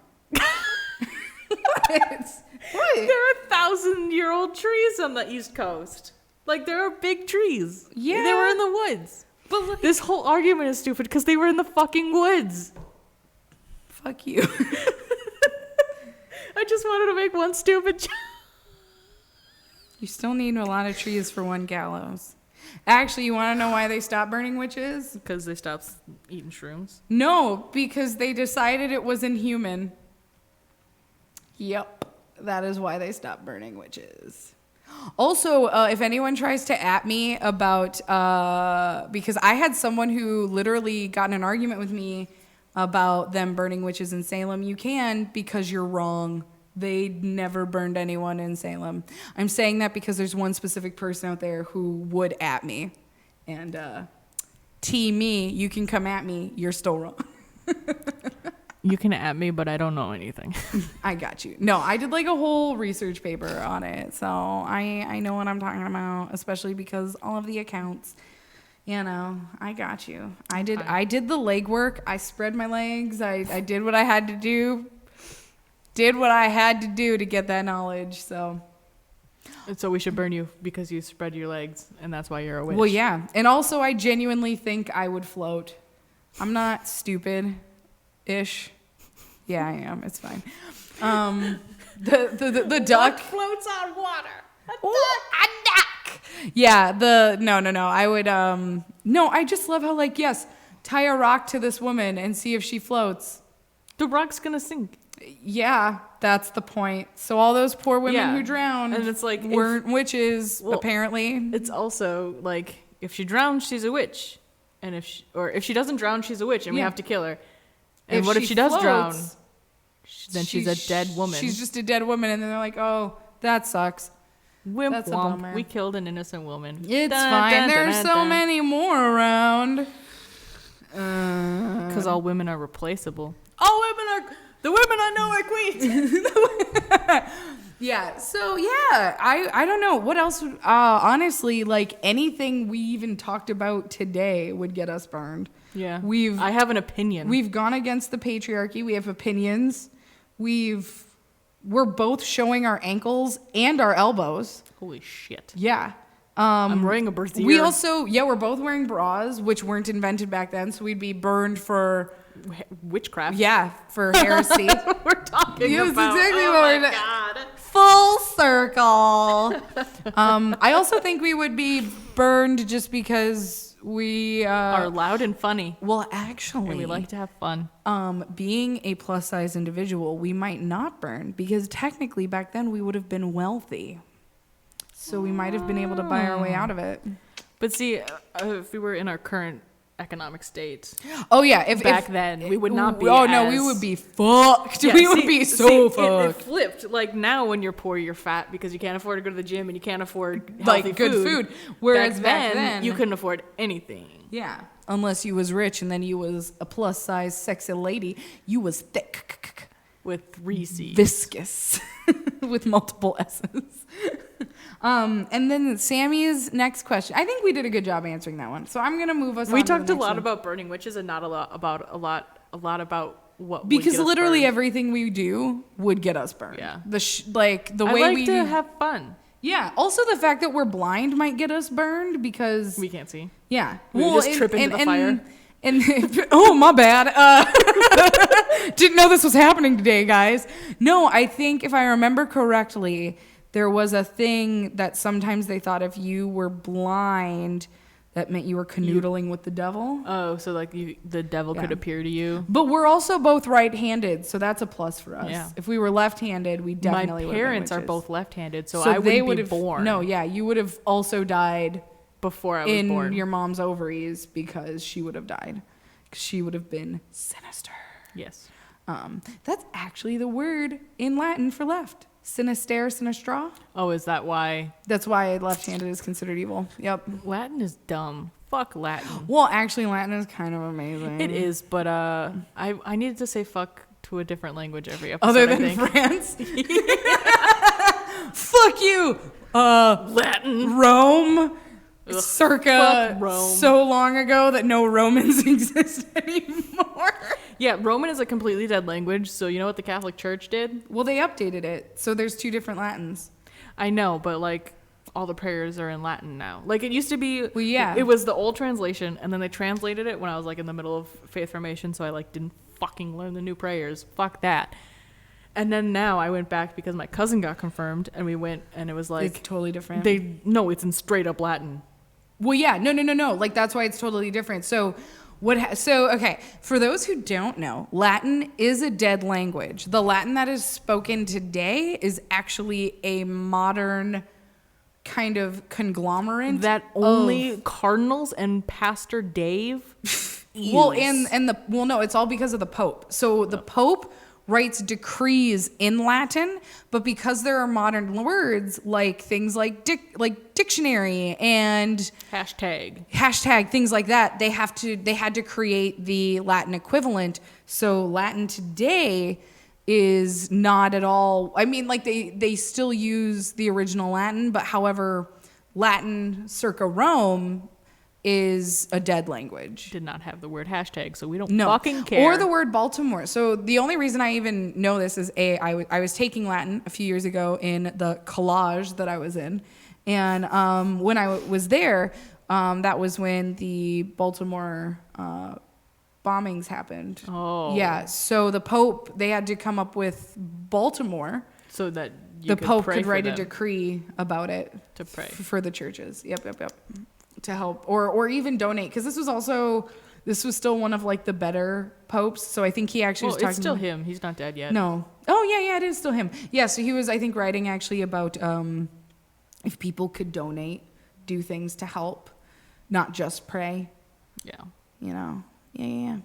What? There are 1,000-year-old trees on the East Coast. Like, there are big trees. Yeah. They were in the woods. But like, This whole argument is stupid because they were in the fucking woods. fuck you. I just wanted to make one stupid joke. You still need a lot of trees for one gallows. Actually, you want to know why they stopped burning witches? Because they stopped eating shrooms. No, because they decided it was inhuman. Yep, that is why they stopped burning witches. Also, if anyone tries to at me about, because I had someone who literally got in an argument with me about them burning witches in Salem, you can, because you're wrong. They never burned anyone in Salem. I'm saying that because there's one specific person out there who would at me. And me, you can come at me. You're still wrong. You can at me, but I don't know anything. I got you. No, I did like a whole research paper on it. So I know what I'm talking about, especially because all of the accounts, you know, I got you. I did the legwork. I spread my legs. I did what I had to do. Did what I had to do to get that knowledge. So We should burn you because you spread your legs, and that's why you're a witch. well, yeah. And also, I genuinely think I would float. I'm not stupid-ish. Yeah, I am. It's fine. The duck floats on water. Ooh, a duck. Yeah. No. I would. No, I just love how yes, tie a rock to this woman and see if she floats. The rock's gonna sink. Yeah, that's the point. So all those poor women who drowned and it's weren't witches, apparently. It's also if she drowns, she's a witch, and if she doesn't drown, she's a witch, and we have to kill her. And what if she does drown? Then she's a dead woman. She's just a dead woman, and then they're like, "Oh, that sucks." Wimp That's a womp. bummer. We killed an innocent woman. It's fine. There's so many more around. Because all women are replaceable. The women I know are queens. Yeah. So yeah, I don't know what else. Honestly, anything we even talked about today would get us burned. Yeah. I have an opinion. We've gone against the patriarchy. We have opinions. We're both showing our ankles and our elbows. Holy shit. Yeah. I'm wearing a brassiere. We're both wearing bras, which weren't invented back then, so we'd be burned for witchcraft. Yeah, for heresy. We're talking Yes, about. exactly Oh what my we're- god. Full circle. I also think we would be burned just because we Are loud and funny. well, actually, And we like to have fun. being a plus size individual, we might not burn because technically back then we would have been wealthy. So we might have been able to buy our way out of it. But see, if we were in our current economic state Oh yeah, back then, we would not be. Oh no, we would be fucked. We would be so fucked. It flipped. Now, when you're poor, you're fat because you can't afford to go to the gym and you can't afford healthy good food. Whereas back then, you couldn't afford anything. Yeah, unless you was rich and then you was a plus size sexy lady, you was thick, With Reese's. viscous, with multiple S's. And then Sammy's next question. I think we did a good job answering that one. So I'm gonna move us. We on to talked the a next lot one. about burning witches and not a lot about what would because get us literally burned. everything we do would get us burned. Yeah. The I way like we to have fun. Yeah. Also, the fact that we're blind might get us burned because We can't see. yeah, We would just trip into the fire. And oh, my bad. Didn't know this was happening today, guys. No, I think if I remember correctly, there was a thing that sometimes they thought if you were blind, that meant you were canoodling with the devil. Oh, so the devil could Yeah. appear to you. But we're also both right-handed, so that's a plus for us. Yeah. If we were left-handed, we definitely My would have been parents are witches. both left-handed, so I they wouldn't would be have born. No, yeah, you would have also died before I was in born. your mom's ovaries because she would have died. She would have been sinister. Yes. That's actually the word in Latin for left. Sinister, sinistra. Oh, is that why That's why left-handed is considered evil. Yep. Latin is dumb? Fuck Latin. Well, actually, Latin is kind of amazing. It is, but I needed to say fuck to a different language every episode. Other I than think. France. Fuck you. Latin. Rome. Ugh, circa fuck Rome. so long ago that no Romans exist anymore. Yeah, Roman is a completely dead language, so you know what the Catholic Church did? Well, they updated it, so there's 2 different Latins. I know, but like all the prayers are in Latin now. Like it used to be. Well, yeah. It was the old translation, and then they translated it when I was like in the middle of faith formation, so I like didn't fucking learn the new prayers. Fuck that. And then now I went back because my cousin got confirmed, and we went, and it was like It's totally different. it's in straight up Latin. Well, yeah, no. Like that's why it's totally different. So okay, for those who don't know, Latin is a dead language. The Latin that is spoken today is actually a modern kind of conglomerate That only cardinals and Pastor Dave. Well, no, it's all because of the Pope. So the Pope writes decrees in Latin, but because there are modern words like things like dictionary and hashtag things like that, they had to create the Latin equivalent. So Latin today is not at all. I mean, like they still use the original Latin, but however, Latin circa Rome is a dead language. Did not have the word hashtag, so we don't No. fucking care. Or the word Baltimore. So the only reason I even know this is I was taking Latin a few years ago in the college that I was in. And when I was there, that was when the Baltimore bombings happened. Oh. Yeah. So the Pope, they had to come up with Baltimore. So that The Pope could write a decree about it to pray for the churches. Yep. To help or even donate, because this was still one of like the better popes. So I think he actually was talking. It's still him. He's not dead yet. No. Oh yeah, it is still him. Yeah. So he was, I think, writing actually about if people could donate, do things to help, not just pray. Yeah. You know. Yeah.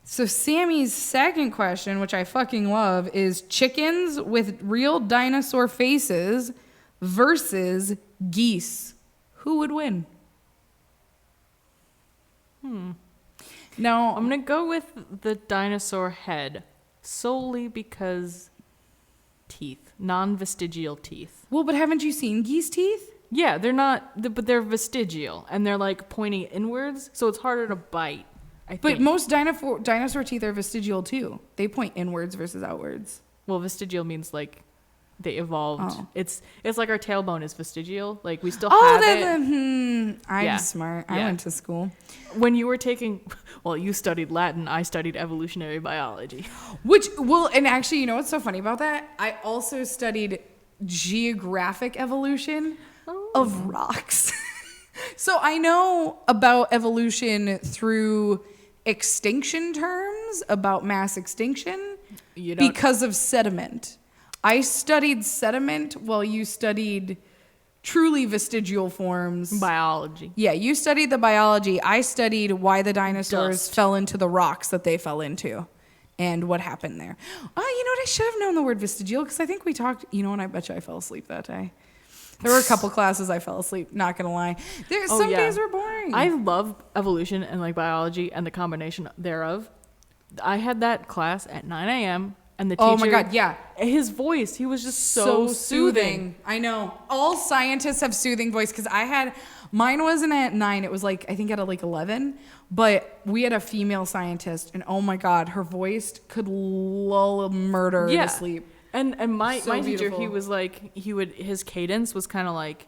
So Sammy's second question, which I fucking love, is chickens with real dinosaur faces versus geese. Who would win? No, I'm going to go with the dinosaur head solely because teeth, non-vestigial teeth. well, but haven't you seen geese teeth? Yeah, they're not, but they're vestigial and they're like pointing inwards, so it's harder to bite. I But think. most dinosaur teeth are vestigial too. They point inwards versus outwards. Well, vestigial means like they evolved. Oh. It's like our tailbone is vestigial. Like we still Oh, have it. I'm Yeah. smart. I Yeah. went to school. When you were taking, well, you studied Latin. I studied evolutionary biology. And actually, you know what's so funny about that? I also studied geographic evolution of rocks. So I know about evolution through extinction terms, about mass extinction, You don't. because of sediment. I studied sediment while you studied truly vestigial forms. Biology. Yeah, you studied the biology. I studied why the dinosaurs Dust. fell into the rocks that they fell into and what happened there. Oh, you know what? I should have known the word vestigial because I think we talked. You know what? I bet you I fell asleep that day. There were a couple classes I fell asleep, not going to lie. Some days were boring. I love evolution and like biology and the combination thereof. I had that class at 9 a.m. and the teacher. Oh my God, yeah. His voice, he was just so soothing. I know. All scientists have soothing voice because mine wasn't at 9. It was like, I think at like 11. But we had a female scientist and oh my God, her voice could lull a murderer to sleep. And my So teacher, beautiful. he was like, his cadence was kind of like,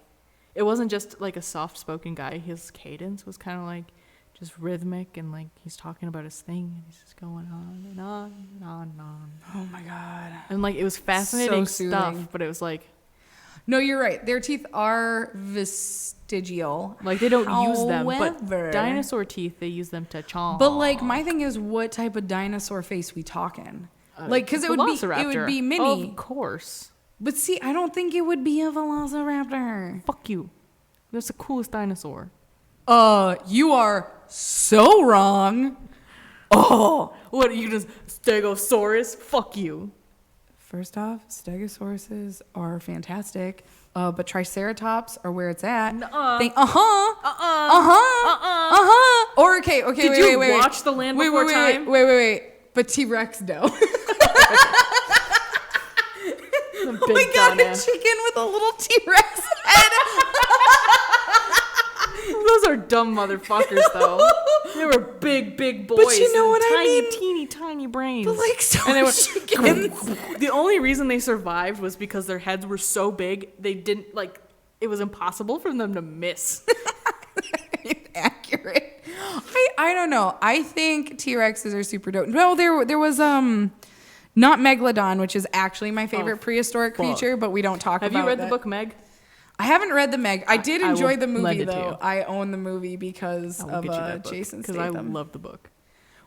it wasn't just like a soft spoken guy. His cadence was kind of like just rhythmic and like he's talking about his thing and he's just going on and on and on and on. Oh my God. And like it was fascinating So stuff, soothing. but it was like No, you're right. Their teeth are vestigial. they don't use them. However- But dinosaur teeth, they use them to chomp. But like my thing is, what type of dinosaur face we talking? Like, because it would be mini. Of course. But see, I don't think it would be a velociraptor. Fuck you. That's the coolest dinosaur. You are so wrong. Oh, What, you just Stegosaurus? Fuck you. first off, stegosauruses are fantastic. But triceratops are where it's at. Or okay. Did you watch The Land Before Time? Wait. But T-Rex, no. The We big got a Donna. chicken with a little T-Rex head. Those are dumb motherfuckers, though. They were big boys. But you know and what I tiny, mean? teeny brains. But like so And they were chickens. the only reason they survived was because their heads were so big they didn't like. It was impossible for them to miss. Accurate. I don't know. I think T-Rexes are super dope. No, there was not Megalodon, which is actually my favorite prehistoric fuck. creature, but we don't talk Have about you read the that. book Meg? I haven't read the Meg. I did I enjoy will the movie lend it to though. you. I own the movie because I will of get you that book, Jason because I Statham. love the book.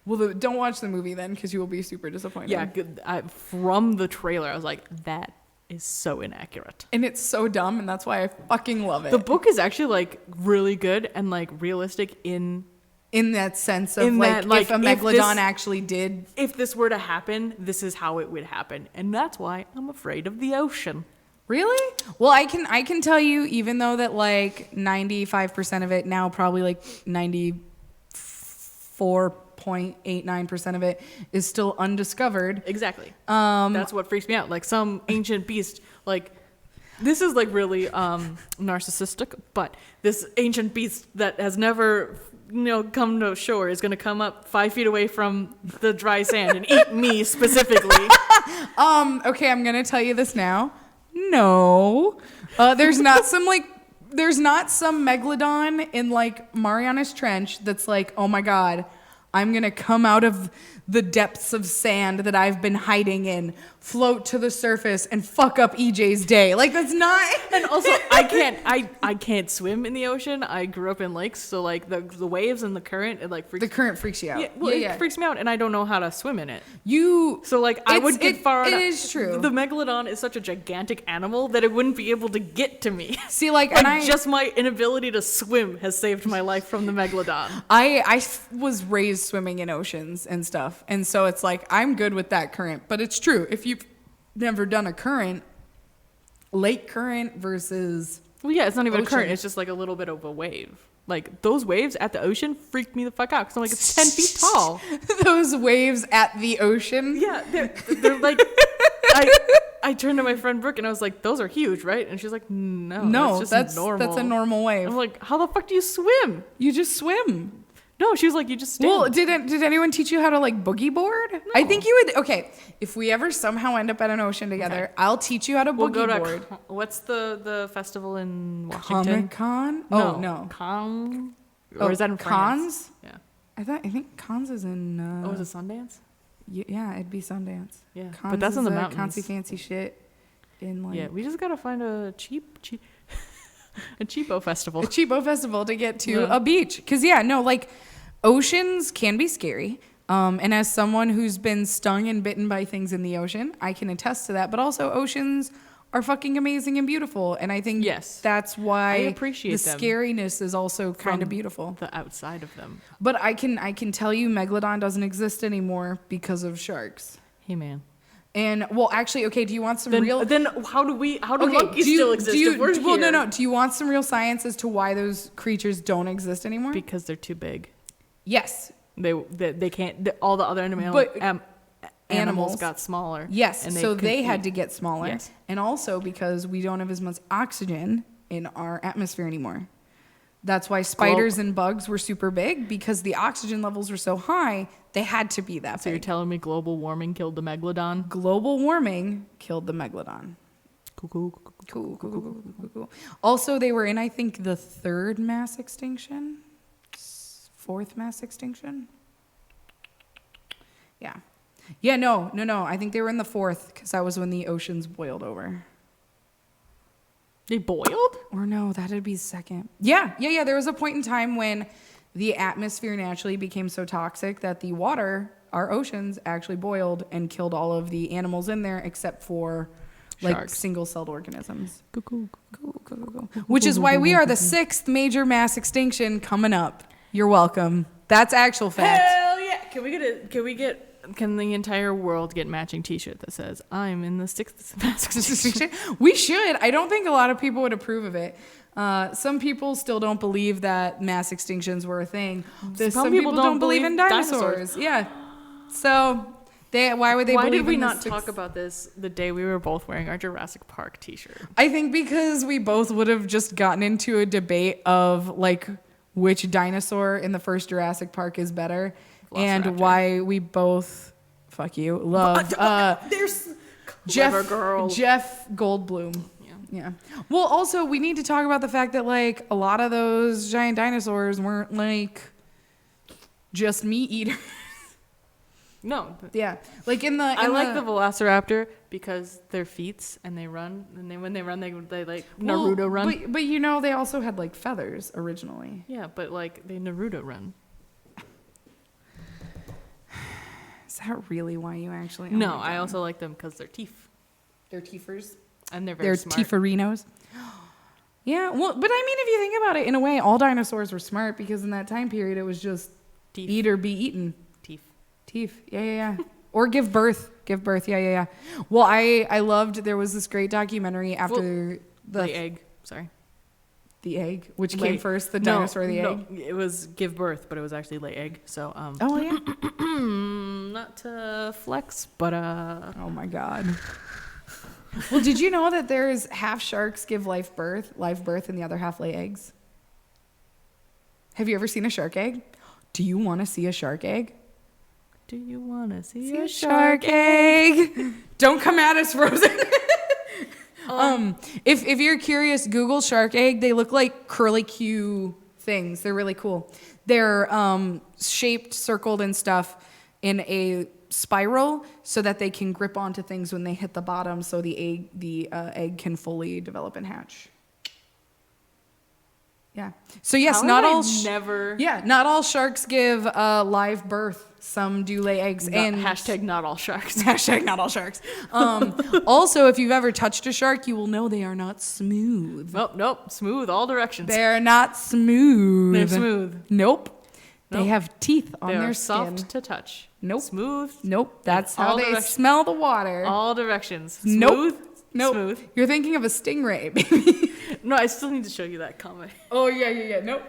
Well, don't watch the movie then, because you will be super disappointed. Yeah, from the trailer, I was like, that is so inaccurate. And it's so dumb, and that's why I fucking love it. The book is actually like really good and like realistic in that sense of in like, that, like, if a if Megalodon this- actually did. if this were to happen, this is how it would happen. And that's why I'm afraid of the ocean. Really? Well, I can tell you, even though that like 95% of it now, probably like 94.89% of it is still undiscovered. Exactly. That's what freaks me out. Like some ancient beast, like this is like really narcissistic, but this ancient beast that has never come to shore is going to come up 5 feet away from the dry sand and eat me specifically. Okay, I'm gonna tell you this now. No, there's not some Megalodon in like Marianas Trench that's like, oh my god, I'm gonna come out of the depths of sand that I've been hiding in, float to the surface, and fuck up EJ's day. Like that's not. And also, I can't swim in the ocean. I grew up in lakes, so like the waves and the current, it like freaks. The current freaks you out. Yeah, well, it freaks me out, and I don't know how to swim in it. So like I would get far It enough. is true. The Megalodon is such a gigantic animal that it wouldn't be able to get to me. See, like, and just my inability to swim has saved my life from the Megalodon. I was raised swimming in oceans and stuff, and so it's like I'm good with that current. But it's true, if you've never done a current, lake current versus Well, yeah, it's not even a current. ocean. It's just like a little bit of a wave. Like those waves at the ocean freaked me the fuck out because I'm like, it's 10 feet tall. those waves at the ocean. Yeah, they're like. I turned to my friend Brooke and I was like, "Those are huge, right?" And she's like, "No, that's normal. That's a normal wave. I'm like, "How the fuck do you swim?" You just swim. No, she was like, "You just stand." Well, did anyone teach you how to like boogie board? No. I think you would. Okay, if we ever somehow end up at an ocean together, Okay. I'll teach you how to we'll boogie go to board. what's the festival in Washington? Comic-Con? No, Oh no. Con. Or is that in Cons? France? Yeah. I think Cons is in. Oh, is it Sundance? Yeah, it'd be Sundance. Yeah, Cons but that's in the is a mountains. fancy shit. In like Yeah, we just gotta find a cheap a cheapo festival. a cheapo festival to get to Yeah. a beach. Cause like oceans can be scary. And as someone who's been stung and bitten by things in the ocean, I can attest to that. But also oceans are fucking amazing and beautiful. And I think that's why I appreciate the them scariness is also kind of from beautiful. The outside of them. But I can tell you Megalodon doesn't exist anymore because of sharks. Hey man. And well, actually, okay. Do you want some real? Then how do monkeys still exist? If we're well, here? no. Do you want some real science as to why those creatures don't exist anymore? Because they're too big. Yes. They can't. All the other animals got smaller. Yes. and So could they had eat. to get smaller. Yes. And also because we don't have as much oxygen in our atmosphere anymore. That's why spiders and bugs were super big, because the oxygen levels were so high. They had to be that So big. you're telling me global warming killed the Megalodon? Global warming killed the Megalodon. Cool. Also, they were in, I think, the third mass extinction, fourth mass extinction. Yeah. No. I think they were in the fourth, because that was when the oceans boiled over. They boiled? Or no, that'd be second. Yeah. There was a point in time when the atmosphere naturally became so toxic that the water, our oceans, actually boiled and killed all of the animals in there except for like Sharks. single-celled organisms. Cool. Which is why we are the sixth major mass extinction coming up. You're welcome. That's actual fact. Hell yeah! Can the entire world get matching T-shirt that says "I'm in the sixth mass extinction"? We should. I don't think a lot of people would approve of it. Some people still don't believe that mass extinctions were a thing. Some people don't believe in dinosaurs. Yeah. So why would they Why believe did we in the not talk about this the day we were both wearing our Jurassic Park T-shirt? I think because we both would have just gotten into a debate of like which dinosaur in the first Jurassic Park is better, and Velociraptor. why we both love There's Jeff girl. Jeff Goldblum. Yeah. Well, also we need to talk about the fact that like a lot of those giant dinosaurs weren't like just meat eaters. No. Yeah. Like I like the Velociraptor because they're feats and they run, and when they run, they like Naruto run. But you know they also had like feathers originally. Yeah, but like they Naruto run. Is that really why you actually? No, my I God. also like them because they're teeth They're teefers. and they're very They're smart. teeferinos. Yeah, well, but I mean, if you think about it, in a way, all dinosaurs were smart because in that time period, it was just Teeth. eat or be eaten. Teeth. Teeth. Yeah. Or give birth. Give birth. Yeah. Well, I loved, there was this great documentary after Lay egg. Sorry. the egg, which Lay- came first, the dinosaur or the egg? No, it was give birth, but it was actually lay egg. So Oh, yeah. not to flex, but Oh, my God. Well, did you know that there's half sharks give live birth, and the other half lay eggs? Have you ever seen a shark egg? Do you want to see a shark egg? do you want to see A shark egg. Don't come at us, Frozen. If you're curious, Google shark egg. They look like curly Q things. They're really cool. They're shaped, circled, and stuff in a spiral so that they can grip onto things when they hit the bottom, so the egg can fully develop and hatch. Yeah. So yes, not all. Never. Yeah, not all sharks give live birth. Some do lay eggs. And Hashtag not all sharks. Hashtag not all sharks. Also, if you've ever touched a shark, you will know they are not smooth. Nope. Smooth all directions. They're not smooth. They're smooth. Nope. Nope. They have teeth on They their are skin. soft to touch. Nope. Smooth. Nope. That's how all they directions. smell the water. All directions. Nope. Smooth. Nope. Smooth. You're thinking of a stingray, baby. No, I still need to show you that comment. Oh, yeah. Nope.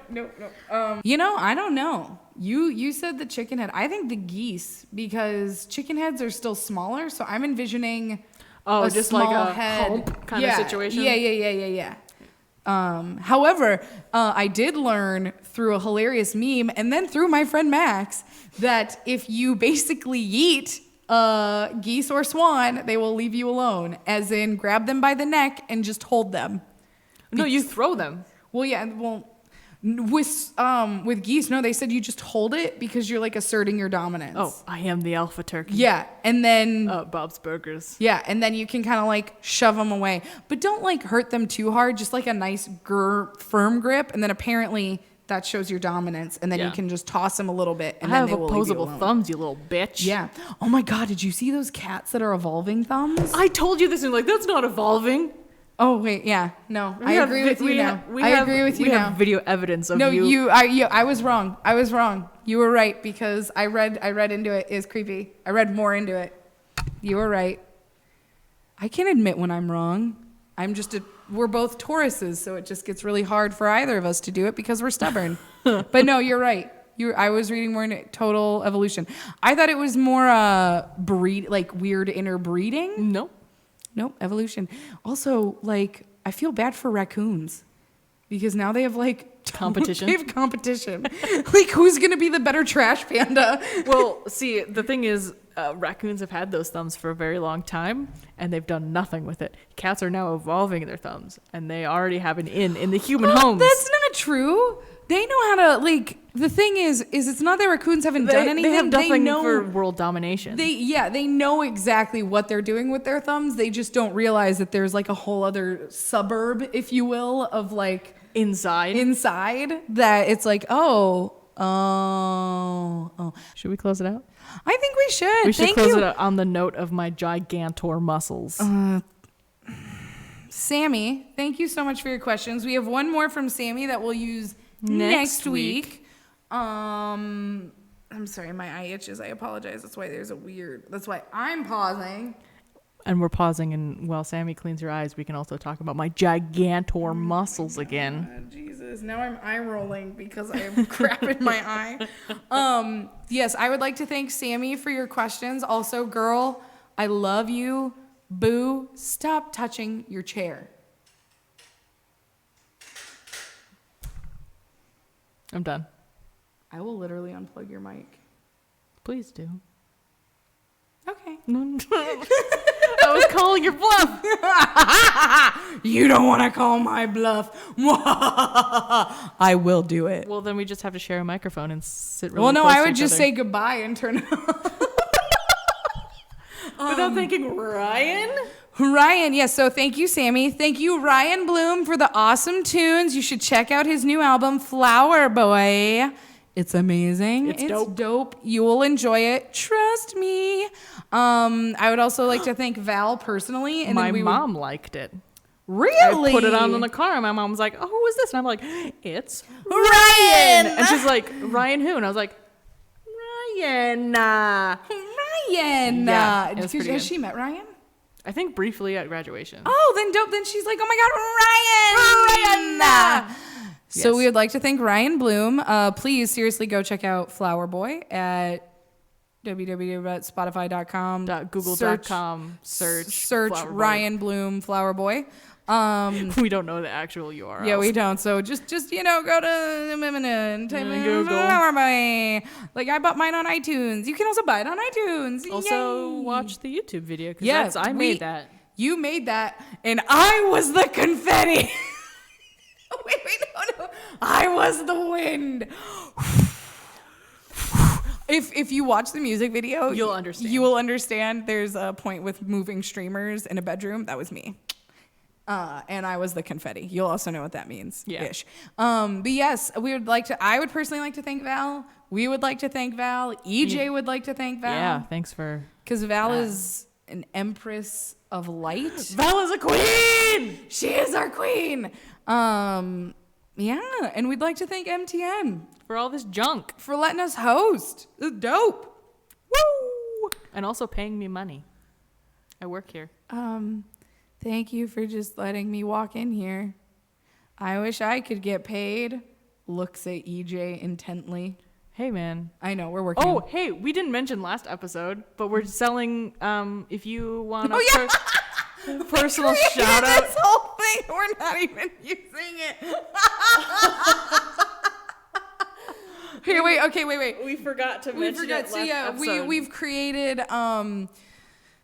You know, I don't know. You said the chicken head. I think the geese, because chicken heads are still smaller, so I'm envisioning Oh, a just like small a head. hump kind Yeah, of situation? Yeah. However, I did learn through a hilarious meme and then through my friend Max that if you basically yeet geese or swan, they will leave you alone. As in, grab them by the neck and just hold them. No, you throw them. Well, yeah, with geese, no, they said you just hold it because you're like asserting your dominance. Oh, I am the alpha turkey. Yeah, and then Bob's Burgers. yeah, and then you can kind of like shove them away, but don't like hurt them too hard. Just like a nice firm grip, and then apparently that shows your dominance, and then you Yeah. can just toss them a little bit, and I then have they will leave you opposable alone. thumbs, you little bitch. Yeah. Oh my God, did you see those cats that are evolving thumbs? I told you this, and you're like, that's not evolving. Oh wait, yeah, no, I have agree vi- with you we now. ha- we I have- agree with you we now. have video evidence of No, you. I was wrong. You were right because I read into it. It's creepy. I read more into it. You were right. I can admit when I'm wrong. We're both Tauruses, so it just gets really hard for either of us to do it because we're stubborn. But no, you're right. I was reading more into total evolution. I thought it was more weird interbreeding. Nope, evolution. Also, like, I feel bad for raccoons because now they have like Competition? They have competition. Like, who's gonna be the better trash panda? Well, see, the thing is, raccoons have had those thumbs for a very long time, and they've done nothing with it. Cats are now evolving their thumbs, and they already have an in the human homes. That's not true. They know how to like. The thing is it's not that raccoons haven't done anything. They have nothing know, for world domination. They know exactly what they're doing with their thumbs. They just don't realize that there's like a whole other suburb, if you will, of like inside that it's like, oh. Should we close it out? I think we should. We should Thank close you. it out on the note of my gigantor muscles. Sammy, thank you so much for your questions. We have one more from Sammy that we'll use next week. I'm sorry, my eye itches. I apologize. That's why I'm pausing. And we're pausing, and while Sammy cleans her eyes, we can also talk about my gigantor muscles again. Jesus, now I'm eye rolling because I have crap in my eye. Yes, I would like to thank Sammy for your questions. Also, girl, I love you. Boo, stop touching your chair. I'm done. I will literally unplug your mic. Please do. Okay. I was calling your bluff. You don't want to call my bluff. I will do it. Well, then we just have to share a microphone and sit really Well, no, close I to would each just other. say goodbye and turn it off. Without thinking, Ryan? Ryan, yes. So thank you, Sammy. Thank you, Ryan Bloom, for the awesome tunes. You should check out his new album, Flower Boy. It's amazing. It's dope. You will enjoy it. Trust me. I would also like to thank Val personally. And My then we mom liked it. Really? I put it on in the car, and my mom was like, "Oh, who is this?" And I'm like, "It's Ryan. And she's like, "Ryan who?" And I was like, "Ryan." Ryan. Yeah, it was pretty Has good. she met Ryan? I think briefly at graduation. Oh, then dope. Then she's like, oh my God, Ryan. So Yes. we would like to thank Ryan Bloom. Please seriously go check out Flower Boy at www.spotify.com. Google.com Search Flower Boy. Ryan Bloom Flower Boy. We don't know the actual URL. Yeah, we don't. So just go to type in Google. Flower Boy. Like I bought mine on iTunes. You can also buy it on iTunes. Also, Yay. watch the YouTube video because Yes, I made that. You made that, and I was the confetti. wait, no. I was the wind. If you watch the music video, You'll understand. You will understand. There's a point with moving streamers in a bedroom. That was me. And I was the confetti. You'll also know what that means. Yeah. Ish. But yes, I would personally like to thank Val. We would like to thank Val. EJ would like to thank Val. Yeah, thanks for. Because Val is an empress of light. Val is a queen. She is our queen. Yeah, and we'd like to thank MTN For all this junk. for letting us host. It's dope. Woo! And also paying me money. I work here. Thank you for just letting me walk in here. I wish I could get paid. Looks at EJ intently. Hey, man. I know, we're working. Oh, hey, we didn't mention last episode, but we're selling, if you want a personal shout out. This whole thing, we're not even using it. Here, wait. We forgot to We mention forgot. it So last yeah, episode. we've created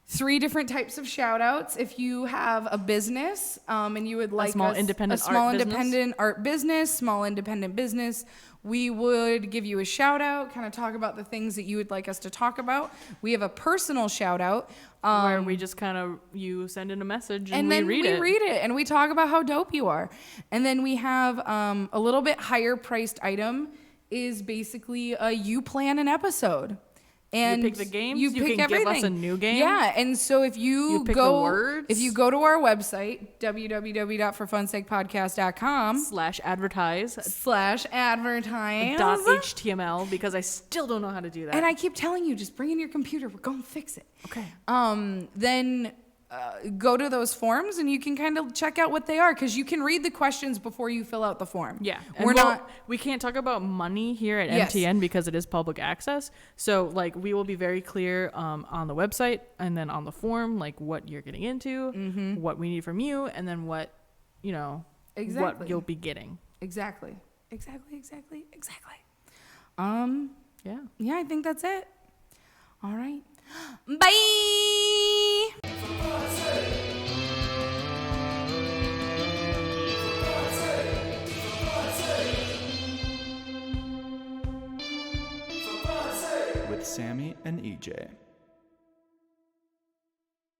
3 different types of shout outs. If you have a business and you would like small independent art business, small independent business, we would give you a shout out, kind of talk about the things that you would like us to talk about. We have a personal shout out where we just kind of, you send in a message and, then we read it. and we talk about how dope you are. And then we have a little bit higher priced item is basically you plan an episode. And pick the games, you you pick can give us everything. a new game. Yeah, and so if you pick go the words. if you go to our website www.forfunsakepodcast.com /advertise /advertise .html because I still don't know how to do that. and I keep telling you, just bring in your computer. We're going to fix it. Okay. Then go to those forms and you can kind of check out what they are because you can read the questions before you fill out the form. Yeah. We can't talk about money here at Yes. MTN because it is public access. So like we will be very clear on the website and then on the form, like what you're getting into, what we need from you, and then what, Exactly. what you'll be getting. Exactly. Yeah, I think that's it. All right. Bye. With Sammy and EJ.